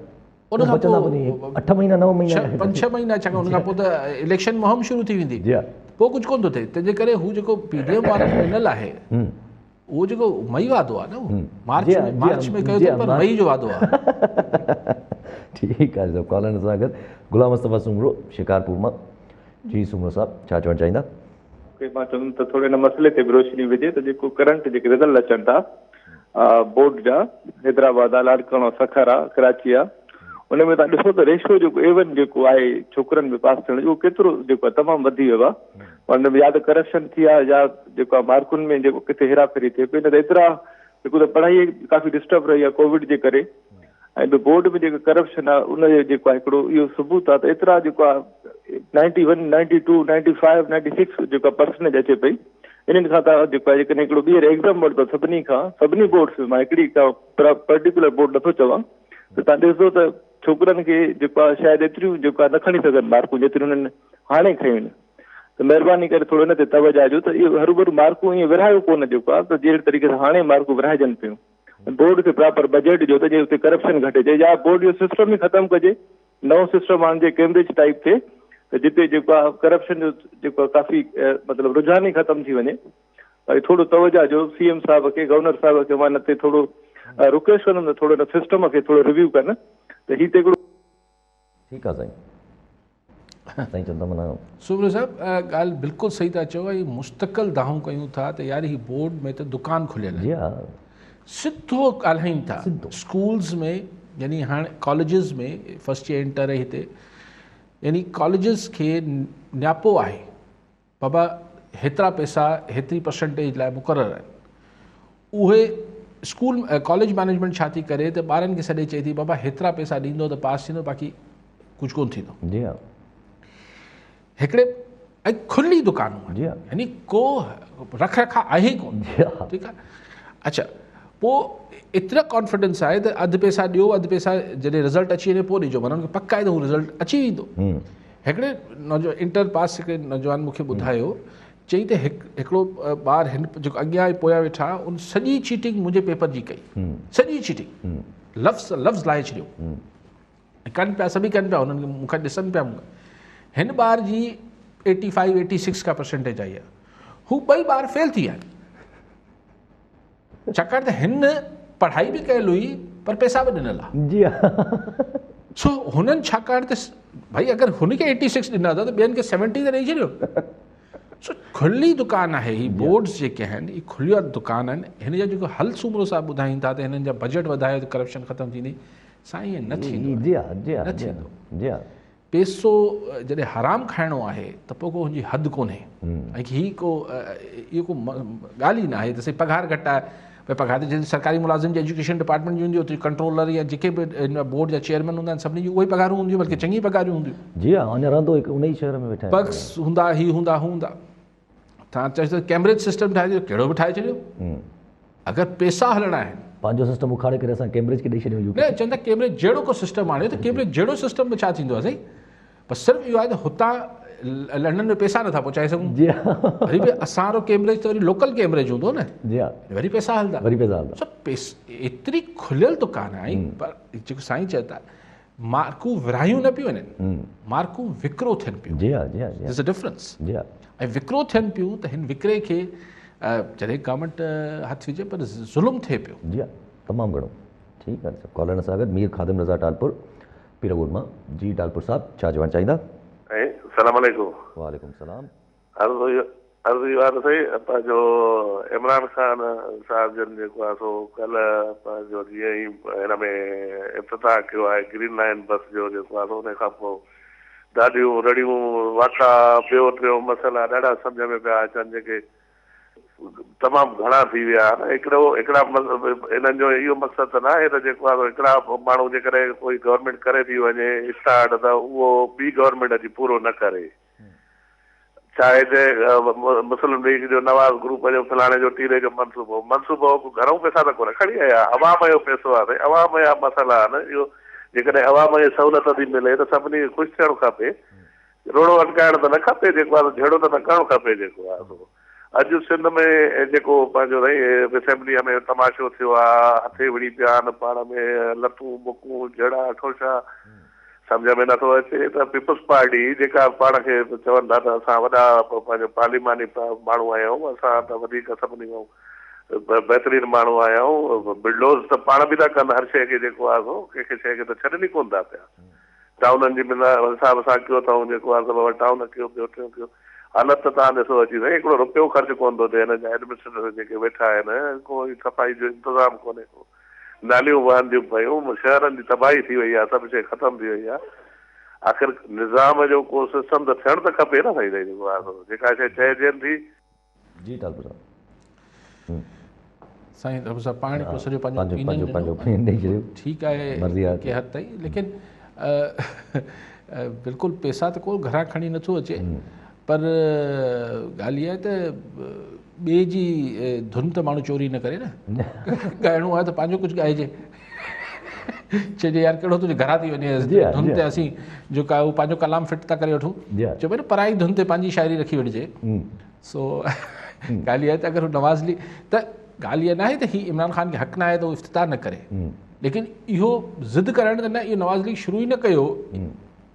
उन खां पोइ 8 महीना 9 महीना 5-6 महीना चङा उन खां पोइ त इलेक्शन मुहिम शुरू थी वेंदी जी हा पोइ कुझु कोन थो थिए तंहिंजे करे हू जेको पीडीएम वारनि ॾिनल आहे उहो जेको मई वादो आहे न उहो मार्च में कयो अथऊं पर मई जो वादो आहे ठीकु आहे सभु कॉलर सां गॾु गुलाम मुस्तफ़ा सुमरो शिकारपुर मां जी सुमरो साहब छा चवणु चाहींदा मां चवंदुमि त थोरे हिन मसइले ते बि रोशनी विझे त जेको करंट जेके रिज़ल्ट अचनि था बोर्ड जा हैदराबाद आहे लाड़काणा सखर आहे कराची आहे उन में तव्हां ॾिसो त रेशियो जेको A1 जेको आहे छोकिरनि में पास थियण जो उहो केतिरो जेको आहे तमामु वधी वियो आहे हुन में या त करप्शन थी आहे या जेको आहे मार्कुनि में जेको किथे हेराफेरी थिए पई न त एतिरा जेको त पढ़ाई काफ़ी डिस्टर्ब रही आहे कोविड जे करे ऐं ॿियो बोर्ड में जेको करप्शन आहे उनजो जेको आहे हिकिड़ो इहो सबूत आहे त एतिरा जेको आहे 91, 92, 95, 96 जेको आहे परसेंटेज अचे पई इन्हनि खां तव्हां जेको आहे जेकॾहिं हिकिड़ो ॿीहर एग्ज़ाम वठंदो सभिनी बोर्ड्स मां हिकिड़ी पर्टिकुलर बोर्ड नथो चवां त तव्हां ॾिसो त छोकिरनि खे जेको आहे शायदि एतिरियूं जेको आहे न खणी सघनि मार्कूं जेतिरियूं हुननि हाणे खयूं आहिनि त महिरबानी करे थोरो हिन ते तवजो ॾियो त इहो हरूभरू मार्कूं ईअं विरहायो कोन जेको आहे त जहिड़े तरीक़े सां हाणे मार्कूं विरहाइजनि पियूं बोर्ड खे प्रॉपर बजट ॾियो त जीअं हुते करप्शन घटिजे या बोर्ड जो सिस्टम ई ख़तमु कजे नओं सिस्टम आणिजे कैम्ब्रिज टाइप थिए त जिते जेको आहे करप्शन जो जेको आहे काफ़ी मतिलबु रुझान ई ख़तमु थी वञे वरी थोरो तवजो ॾियो CM साहिब खे गवर्नर साहिब खे मां हिन ते थोरो रिक्वेस्ट कंदुमि त थोरो हिन सिस्टम खे थोरो रिव्यू कनि त ही त हिकिड़ो ठीकु आहे साईं चवंदा माना सुमरो साहब ॻाल्हि बिल्कुलु सही था चओ ऐं मुस्तक़िल दाहूं कयूं था त यार ही बोर्ड में त दुकान खुलियल जी आहे हा सिधो ॻाल्हाइनि था स्कूल्स में यानी हाणे कॉलेजिस में फर्स्ट ईयर इंटर हिते यानी कॉलेजिस खे न्यापो आहे बाबा हेतिरा पैसा हेतिरी परसेंटेज लाइ मुक़ररु आहिनि उहे स्कूल कॉलेज मैनेजमेंट छा थी करे त ॿारनि खे सॾे चए थी बाबा हेतिरा पैसा ॾींदो त पास थींदो बाक़ी कुझु कोन थींदो जी हा हिकिड़े ऐं खुली दुकानूं जी हा यानी को रख रखा आहे ई कोन जी हा ठीकु आहे अच्छा पोइ एतिरा कॉन्फिडेंस आहे त अधु पैसा ॾियो अधु पैसा जॾहिं रिज़ल्ट अची वञे पोइ ॾिजो माना हुनखे पक आहे त हू रिज़ल्ट अची वेंदो हिकिड़े इंटर पास हिकिड़े नौजवान मूंखे ॿुधायो चई त हिकिड़ो ॿार हिन जेको अॻियां पोयां वेठा उन सॼी चीटिंग मुंहिंजे पेपर जी कई सॼी चीटिंग लफ़्ज़ लाहे छॾियो कनि पिया सभई कनि पिया हुननि खे मूंखे ॾिसनि पिया हिन ॿार जी 85, 86 का परसेंटेज आई आहे हू ॿई ॿार फेल थी विया छाकाणि त हिन पढ़ाई बि कयल हुई पर पैसा बि ॾिनल आहे जी हा सो हुननि छाकाणि त भाई अगरि हुनखे 86 ॾिना था त ॿियनि खे 70 त ॾेई छॾियो सो खुली दुकान आहे ही बोर्ड्स जेके आहिनि ही खुलिया दुकान आहिनि हिन जा जेको हल सुमरो साहब ॿुधाइनि था त हिननि जा बजट वधायो त करप्शन ख़तमु थींदी साईं ईअं न थींदो जी हा जी हा न थींदो जी हा पैसो जॾहिं हराम खाइणो आहे त पोइ को हुनजी हदि कोन्हे ऐं हीअ को इहो को ॻाल्हि ई न आहे त साईं पघार घटि आहे भई पघार ते जॾहिं सरकारी मुलाज़िम जी एजुकेशन डिपार्टमेंट जी हूंदी ओतिरी कंट्रोलर या जेके बि हिन बोर्ड जा चेयरमैन हूंदा आहिनि सभिनी जी उहे पघारूं हूंदियूं बल्कि चङी पघारूं हूंदियूं जी हा अञा रहंदो हिकु उन ई शहर में वेठा पग्स हूंदा ही हूंदा हू हूंदा तव्हां चओ त कैम्ब्रिज सिस्टम ठाहे छॾियो कहिड़ो बि ठाहे छॾियो अगरि पैसा हलणा आहिनि पंहिंजो सिस्टम उखाड़े करे असां कैम्ब्रिज खे ॾेई छॾियूं न चवंदा कैम्ब्रिज जहिड़ो को सिस्टम आणे त कैम्ब्रिज जहिड़ो सिस्टम में छा थींदो आहे साईं बसि सिर्फ़ु इहो आहे त हुतां लंडन में पैसा नथा पहुचाए सघूं जी हा वरी बि असां कैम्ब्रिज त वरी लोकल कैम्ब्रिज हूंदो न जी हा वरी पैसा हलंदा वरी पैसा हलंदा सभु एतिरी खुलियल दुकान आहे पर जेको साईं चए था मार्कूं विरहायूं न पियूं वञनि मार्कूं विकिरो थियनि पियूं जी हा जी हा इज़ अ डिफरेंस जी हा ऐं विकिरो थियनि पियूं त हिन विकिरे खे जॾहिं गवर्नमेंट हथु विझे पर ज़ुल्म थिए पियो जी हा तमामु घणो ठीकु आहे कॉलर सां गॾु मीर खादिम रज़ा टालपुर पीरगुल मां जी टालपुर साहब छा चवणु चाहींदा ऐं सलाम अलैकुम। वालेकुम सलाम। अर्ज़ इहा त सही पंहिंजो इमरान ख़ान साहिब जन जेको आहे सो कल्ह पंहिंजो जीअं ई हिन में इफ़्तिताह कयो आहे ग्रीन लाइन बस जो जेको आहे उन खां पोइ ॾाढियूं रड़ियूं वाका ॿियो टियों मसइला ॾाढा सम्झ में पिया अचनि जेके तमामु घणा थी विया आहिनि। हिकिड़ा हिननि जो इहो मक़सदु त न आहे त जेको आहे हिकिड़ा माण्हू जेकॾहिं कोई गवर्नमेंट करे थी वञे स्टार्ट त उहो ॿी गवर्नमेंट अची पूरो न करे। चाहे मुस्लिम लीग जो नवाज़ ग्रुप जो फलाणे जो टीरे जो मनसूबो घणो पैसा त कोन्हे खणी आया, अवाम जो पैसो आहे, अवाम जा मसइला आहिनि। इहो जेकॾहिं अवाम खे सहूलियत थी मिले त सभिनी खे ख़ुशि थियणु खपे, रोड़ो अटकाइण त न खपे, जेको आहे जहिड़ो त न करणु खपे। जेको आहे अॼु सिंध में जेको पंहिंजो रही असेंबलीअ में तमाशो थियो आहे, हथे विड़ी पिया आहिनि पाण में, लतूं बुकूं जड़ा ठोशा सम्झ में नथो अचे त पीपल्स पार्टी जेका पाण खे चवनि था त असां वॾा पंहिंजो पार्लिमानी माण्हू आया आहियूं, असां त वधीक सभिनी खां बहितरीन माण्हू आया आहियूं, बिल्डोज़ त पाण बि था कनि हर शइ खे, जेको आहे सो कंहिंखे शइ खे त छॾनि ई कोन था पिया। टाउननि जी हिसाब सां कयो अथऊं, जेको आहे टाउन कयो, ॿियो टियों कयो। हालत त तव्हां ॾिसो अची साईं, हिकिड़ो रुपयो ख़र्च कोन थो थिए। हिन जा एडमिनिस्ट्रेटर जेके वेठा आहिनि, कोई सफ़ाई जो इंतज़ाम कोन्हे को, नालियूं वहंदियूं पयूं, शहरनि जी तबाही थी वई आहे, सभु शइ ख़तमु थी वई आहे। आख़िर निज़ाम जो को सिस्टम त थियणु त खपे न साईं, जेको आहे जेका शइ चइजनि थी। जी ठाकुर साहब। साईं ठाकुर साहब पाण को सॼो पंहिंजो ॾेई छॾियो, ठीकु आहे के हद ताईं, लेकिन बिल्कुलु पैसा त को घरां खणी नथो अचे, पर ॻाल्हि इहा आहे त ॿिए जी धुन त माण्हू चोरी न करे न। ॻाइणो आहे त पंहिंजो कुझु ॻाइजे, चइजे यार कहिड़ो तुंहिंजे घरां थी वञे धुन ते असीं जेका उहो पंहिंजो कलाम फिट था करे वठूं, चओ भई न पराई धुन ते पंहिंजी शाइरी रखी वठिजे। सो ॻाल्हि इहा आहे त अगरि नवाज़ लीग त ॻाल्हि इहा न आहे त हीउ इमरान ख़ान खे हक़ न आहे त उहो इफ़्तिताह न करे, लेकिन इहो ज़िद करणु त न, इहो नवाज़ लीग शुरू ई न कयो,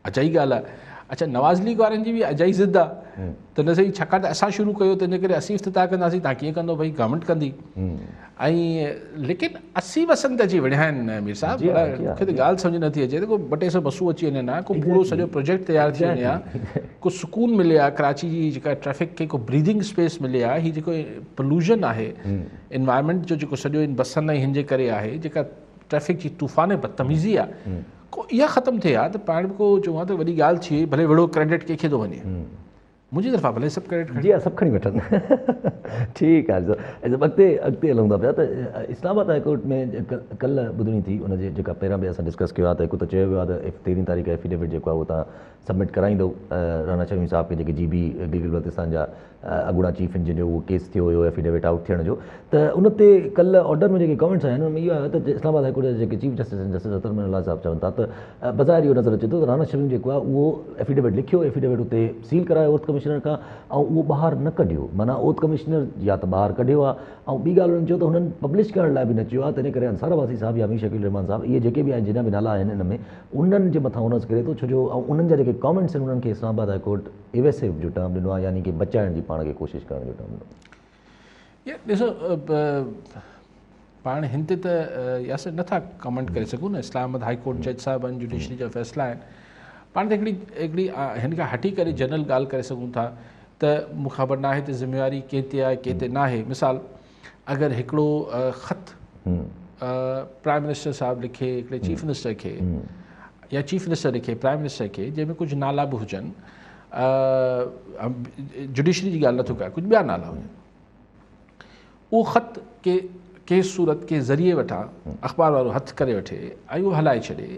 अजाई ॻाल्हि आहे। अच्छा नवाज़ लीग वारनि जी बि अजाई ज़िद आहे त न सही, छाकाणि त असां शुरू कयो त इन करे असीं इफ़्तिताह कंदासीं, तव्हां कीअं कंदो भई गवर्नमेंट कंदी। ऐं लेकिन 80% अची विढ़िया आहिनि मीर साहब, मूंखे त ॻाल्हि सम्झ नथी अचे त को ॿ टे सौ बसूं अची वञनि हा, को पूरो सॼो प्रोजेक्ट तयारु थी वञे हा, को सुकून मिले हा, कराची जी जेका ट्रैफिक खे को ब्रीदिंग स्पेस मिले हा। हीउ जेको पोल्यूशन आहे इन्वायरमेंट जो जेको सॼो इन बसनि ऐं हिन जे करे आहे, जेका ट्रैफिक जी तूफ़ान बदतमीज़ी आहे, को इहा ख़तमु थिए हा त पाण बि को चऊं त वॾी ॻाल्हि थी, भले विड़ो क्रेडिट कंहिंखे थो वञे, मुंहिंजी तरफ़ां भले सभु क्रेडिट जी सभु खणी वठनि। ठीकु आहे, अॻिते हलूं था पिया त इस्लामाबाद हाई कोर्ट में कल्ह ॿुधणी थी, उनजे जेका पहिरियां बि असां डिस्कस कयो आहे त हिकु त चयो वियो आहे त 13 तारीख़ एफिडेविट जेको आहे उहो तव्हां सबमिट कराईंदो राना शमीम साहब खे, जेके GB गिलगित बल्तिस्तान जा अॻूणा चीफ इंजीनियर, उहो केस थियो हुयो एफिडेविट आउट थियण जो, त उन ते कल्ह ऑर्डर में जेके कमेंट्स आहिनि उनमें इहो आहे त इस्लामाबाद हाई कोर्ट जा जेके चीफ जस्टिस आहिनि, जस्टिस अतर मनल्ला साहब चवनि था त बज़ाहिर इहो नज़र अचे थो त राना शमीम जेको आहे उहो एफिडेविट लिखियो, एफिडेविट उते सील करायो ओर्थ कमिश्नर खां, ऐं उहो ॿाहिरि न कढियो, माना ओर्थ कमिश्नर या त ॿाहिरि कढियो आहे, ऐं ॿी ॻाल्हि हुननि चयो त हुननि पब्लिश करण लाइ बि न चयो आहे, तंहिं करे अंसार वासी साहब या मीर शकील रहमान साहब, इहे जेके बि आहिनि जिना बि नाला आहिनि हिन में, उन्हनि जे मथां हुनर्स करे थो, छो जो ऐं उन्हनि जा जेके कमेंट्स आहिनि उन्हनि खे इस्लामाबाद हाई कोर्ट एवेसिव जो टर्म ॾिनो आहे, यानी कि बचाइण जी पाण खे कोशिशि करण जो टर्म ॾिनो। ॾिसो पाण हिन ते त यासि नथा कमेंट करे सघूं न, इस्लामाबाद हाई कोर्ट जज साहिब आहिनि, जुडिशरी जा फ़ैसिला आहिनि, पाण त हिकिड़ी हिन खां हटी करे जनरल ॻाल्हि करे सघूं था त मूंखे ख़बर न आहे त ज़िम्मेवारी कंहिं ते आहे कंहिं ते न आहे। मिसाल अगरि हिकिड़ो ख़त प्राइम मिनिस्टर साहिबु लिखे हिकिड़े चीफ मिनिस्टर खे, या चीफ मिनिस्टर लिखे प्राइम मिनिस्टर खे, जंहिंमें कुझु नाला बि हुजनि, जुडिशरी जी ॻाल्हि नथो कयां, कुझु ॿिया नाला हुजनि, उहो ख़त के सूरत के ज़रिए वठां अख़बार वारो हथु करे वठे ऐं उहो हलाए छॾे,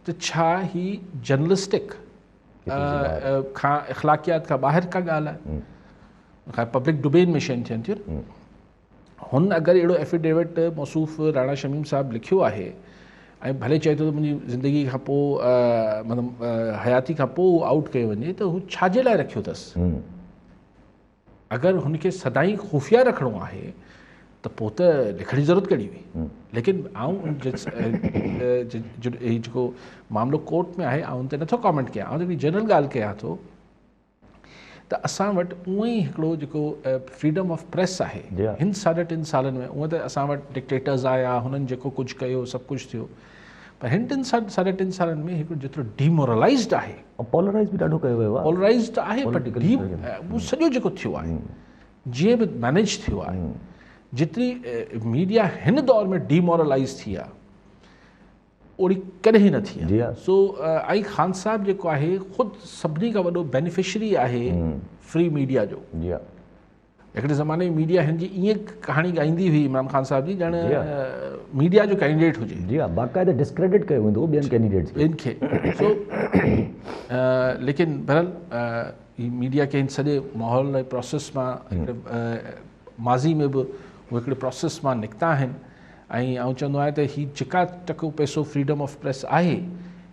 त छा ही जर्नलिस्टिक खां इख़लाक़ियात खां ॿाहिरि का ॻाल्हि आहे, पब्लिक डोमेन में शयूं थियनि थियूं। हुन अगरि अहिड़ो एफिडेविट मौसूफ़ राणा शमीम साहिबु लिखियो आहे ऐं भले चए थो त मुंहिंजी ज़िंदगी खां पोइ मतिलबु हयाती खां पोइ आउट कयो वञे, त हू छाजे लाइ रखियो अथसि? अगरि हुनखे सदाईं ख़ुफ़िया रखिणो आहे त पोइ त लिखण जी ज़रूरत कहिड़ी हुई। लेकिन आउं जेको मामिलो कोर्ट में आहे आउं ते नथो कमेंट कयां, आउं हिकिड़ी जनरल ॻाल्हि कयां थो त असां वटि उअं ई हिकिड़ो जेको फ्रीडम ऑफ प्रेस आहे, हिन 3.5 सालनि में, उअं त असां वटि डिक्टेटर्स आया, हुननि जेको कुझु कयो सभु कुझु थियो, पर हिन 3.5 सालनि में हिकिड़ो जेतिरो डीमोरलाइज़्ड आहे, पोलराइज़ बि ॾाढो कयो वियो आहे, पोलराइज़्ड आहे, पर उहो सॼो जेको थियो आहे जीअं बि मैनेज थियो आहे, जेतिरी मीडिया हिन दौर में डीमोरलाइज़ थी आहे ओड़ी कॾहिं न थी आहे। सो आई ख़ान साहब जेको आहे ख़ुदि सभिनी खां वॾो बेनिफिशरी आहे फ्री मीडिया जो। हिकिड़े ज़माने में मीडिया हिन जी ईअं कहाणी ॻाईंदी हुई इमरान ख़ान साहब जी ॼण मीडिया जो कैंडिडेट हुजे। जी हा, बाक़ाइदा डिस्क्रेडिट कयो वेंदो ॿियनि कैंडिडेट्स खे। सो लेकिन बहरहाल मीडिया के हिन सॼे माहौल ऐं प्रोसेस मां माज़ी में बि उहे हिकिड़े प्रोसेस मां निकिता आहिनि ऐं आउं चवंदो आहियां त हीउ जेका टको पैसो फ्रीडम ऑफ प्रेस आहे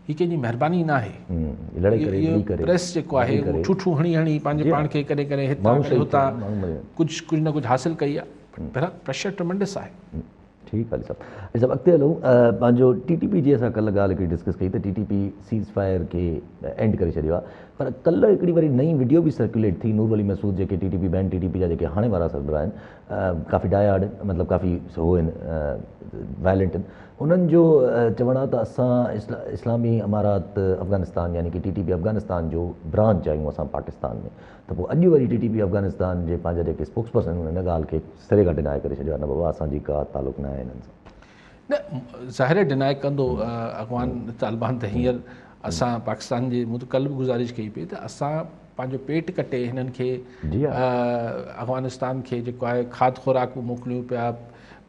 हीअ कंहिंजी महिरबानी न आहे। प्रेस जेको आहे उहो ठूठू हणी पंहिंजे पाण खे कॾहिं कॾहिं हितां हुतां कुझु न कुझु हासिलु कई आहे, बहरहाल प्रेशर ट्रमेंडस आहे। ठीकु आहे सभु अॻिते हलूं। पंहिंजो TTP जी असां कल्ह ॻाल्हि हिकिड़ी डिस्कस कई त TTP सीज़ फायर खे एंड करे छॾियो आहे, पर कल्ह हिकिड़ी वरी नई वीडियो बि सर्कुलेट थी। नूर वली मसूद जेके TTP बैन TTP जा जेके हाणे वारा सरबराह आहिनि, काफ़ी डायार्ड मतिलबु काफ़ी हो आहिनि, वायलेंट आहिनि, उन्हनि जो चवणु आहे त असां इस्लामी अमारात अफ़गानिस्तान यानी कि TTP अफ़गानिस्तान जो ब्रांच आहियूं असां पाकिस्तान में। त पोइ अॼु वरी TTP अफ़गानिस्तान जे पंहिंजा जेके स्पोक्स पर्सन आहिनि हिन ॻाल्हि खे सिरे खां डिनाए करे छॾियो आहे, न बाबा असांजी का तालुक़ न आहे हिननि सां। न ज़ाहिर डिनाए कंदो अफ़गान तालिबान त हींअर असां पाकिस्तान जे मूं त कल्ह बि गुज़ारिश कई पई त असां पंहिंजो पेट कटे हिननि खे अफ़गानिस्तान खे जेको आहे खाद खुराक बि मोकिलियूं पिया,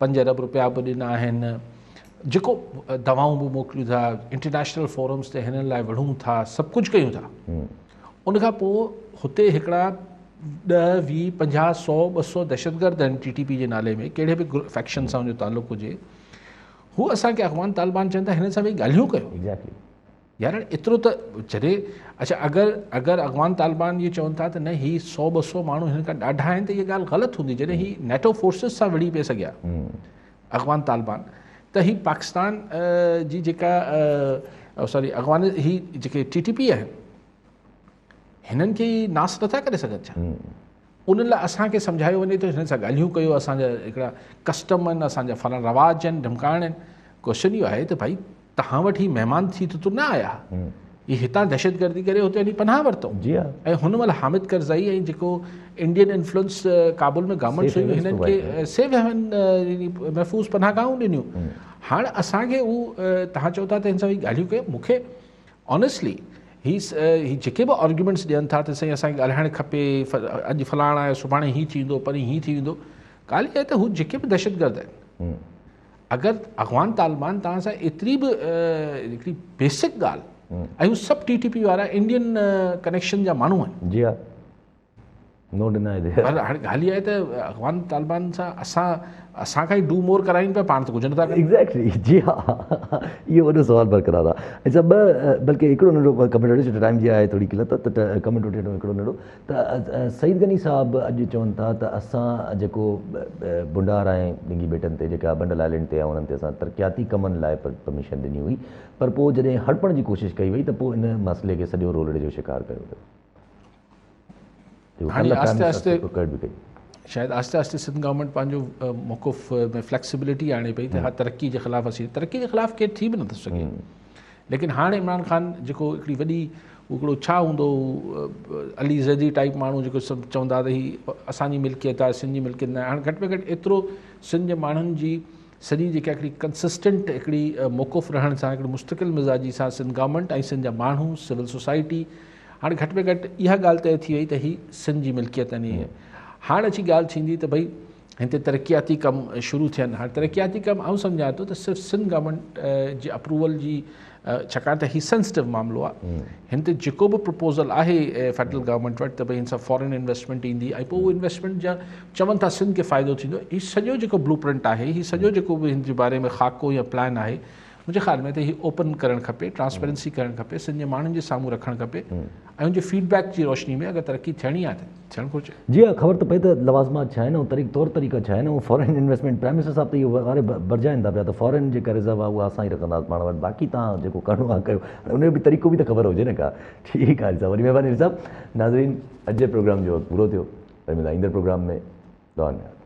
5 अरब रुपया बि ॾिना आहिनि, जेको दवाऊं बि मोकिलियूं था, इंटरनेशनल फोरम्स ते हिननि लाइ विढ़ूं था, सभु कुझु कयूं था। उनखां पोइ हुते हिकिड़ा 10, 20, 50, 100, 200 दहशतगर्द आहिनि TTP जे नाले में, कहिड़े बि फैक्शन सां उनजो तालुक़ु हुजे, हू असांखे अफ़गान तालिबान चवनि था हिन सां वेही ॻाल्हियूं कयो। यार एतिरो त जॾहिं अच्छा अगरि अफ़गान तालिबान इहे चवनि था त न ही 100-200 माण्हू हिन खां ॾाढा आहिनि त इहा ॻाल्हि ग़लति हूंदी। जॾहिं ही नेटो फोर्सिस सां विढ़ी पिए सघिया अफ़गान तालिबान, त ही पाकिस्तान जी जेका अफ़गान ही जेके TTP आहिनि हिननि खे नास नथा करे सघनि छा? उन लाइ असांखे सम्झायो वञे थो हिन सां ॻाल्हियूं कयो, असांजा हिकिड़ा कस्टम आहिनि, असांजा फलां रवाज आहिनि, ढमकाइण आहिनि। क्वेश्चन इहो आहे त भाई तव्हां वटि ही महिमान थी त न आया, ये हितां दहशतगर्दी करे हुते वञी पनाह वरितो। ऐं हुन महिल हामिद करज़ई ऐं जेको इंडियन इन्फ्लुएंस काबुल में गवर्नमेंट हुयूं हिननि खे सेफ हेवन महफ़ूज़ पनाहगाहूं ॾिनियूं। हाणे असांखे उहो तव्हां चओ था त हिन सां वेही ॻाल्हियूं कयो। मूंखे ऑनेस्टली ही जेके बि आर्ग्यूमेंट्स ॾियनि था त साईं असांखे ॻाल्हाइणु खपे, अॼु फलाणा आहे सुभाणे हीअं थींदो परी हीअं थी वेंदो, ॻाल्हि इहा आहे त हू जेके बि दहशतगर्द आहिनि, अगरि अफ़गान तालिबान तव्हां सां एतिरी बि हिकिड़ी बेसिक ॻाल्हि ऐं हू सभु TTP वारा इंडियन कनेक्शन जा माण्हू आहिनि। जी हा, नो डिनाए दे। पर हाणे ॻाल्हि इहा आहे त अफ़गान तालिबान सां असांखां ई डू मोर कराइनि पिया, पाण त कुझु नथा कनि। एग्ज़ैक्टली, जी हा, इहो वॾो सुवाल बरक़रार आहे। अच्छा बल्कि हिकिड़ो नंढो कमेंट वठी छॾो, टाइम जी आहे थोरी किलत, त कमेंट वठी वठो हिकिड़ो नंढो त सईद गनी साहब अॼु चवनि था त असां जेको बुंडार ऐं डिंगी बेटनि ते जेका बंडल आइलैंड ते आहे उन्हनि ते असां तरक़ियाती कमनि लाइ परमिशन ॾिनी हुई, पर पोइ जॾहिं हड़पण जी कोशिशि कई वई त पोइ इन मसइले खे सॼो रोलड़े जो शिकार कयो वियो। शायदि आहिस्ते आहिस्ते सिंध गवर्नमेंट पंहिंजो मौक़ुफ़ में फ्लैक्सिबिलिटी आणे पई त हा तरक़ी जे ख़िलाफ़ु असीं, तरक़ी जे ख़िलाफ़ु केरु थी बि नथो सघे। लेकिन हाणे इमरान ख़ान जेको हिकिड़ी वॾी हिकिड़ो छा हूंदो अली ज़ैदी टाइप माण्हू जेको सभु चवंदा त ही असांजी मिल्कियत आहे, सिंध जी मिल्कियत न आहे। हाणे घटि में घटि एतिरो सिंध जे माण्हुनि जी सॼी जेका हिकिड़ी कंसिस्टेंट हिकिड़ी मौक़ुफ़ रहण सां, हिकिड़ी मुस्तक़िल मिज़ाजी सां सिंध गवर्नमेंट ऐं सिंध जा माण्हू, सिविल सोसाइटी, हाणे घटि में घटि इहा ॻाल्हि तइ थी वई त ही सिंध जी मिल्कियत आहिनि। हाणे अची ॻाल्हि थींदी त भई हिते तरक़ियाती कमु शुरू थियनि। हाणे तरक़ियाती कमु आउं सम्झां थो त सिर्फ़ु सिंध गवर्नमेंट जी अप्रूवल जी, छाकाणि त ही सेंसिटिव मामिलो आहे। हिन ते जेको बि प्रपोज़ल आहे फेडरल गवर्नमेंट वटि त भई हिन सां फॉरेन इन्वेस्टमेंट ईंदी ऐं पोइ उहो इन्वेस्टमेंट जा चवनि था सिंध खे फ़ाइदो थींदो, हीउ सॼो जेको ब्लू प्रिंट आहे, हीउ सॼो जेको बि हिन जे बारे में ख़ाको या प्लान आहे, मुंहिंजे ख़्याल में त हीउ ओपन करणु खपे, ट्रांसपेरेंसी करणु खपे, सिंध जे माण्हुनि जे साम्हूं रखणु खपे ऐं उनजे फीडबैक जी रोशनी में अगरि तरक़ी थियणी आहे त थियणु घुरिजे। जी हा, ख़बर त पए त लवाज़मात छा आहिनि ऐं तौर तरीक़ा छा आहिनि। ऐं फॉरेन इन्वेस्टमेंट प्राइम मिनिस्टर साहिबु त इहो वारे भरजाइनि था पिया त फॉरेन जेका रिज़र्व आहे उहा असां ई रखंदासीं पाण वटि, बाक़ी तव्हां जेको करिणो आहे कयो। उनजो बि तरीक़ो बि त ख़बर हुजे न का। ठीकु आहे साहब, वरी महिरबानी साहब। नाज़रीन, अॼु जे प्रोग्राम जो पूरो थियो, वरी मिलंदा ईंदड़ प्रोग्राम में। दुआ में।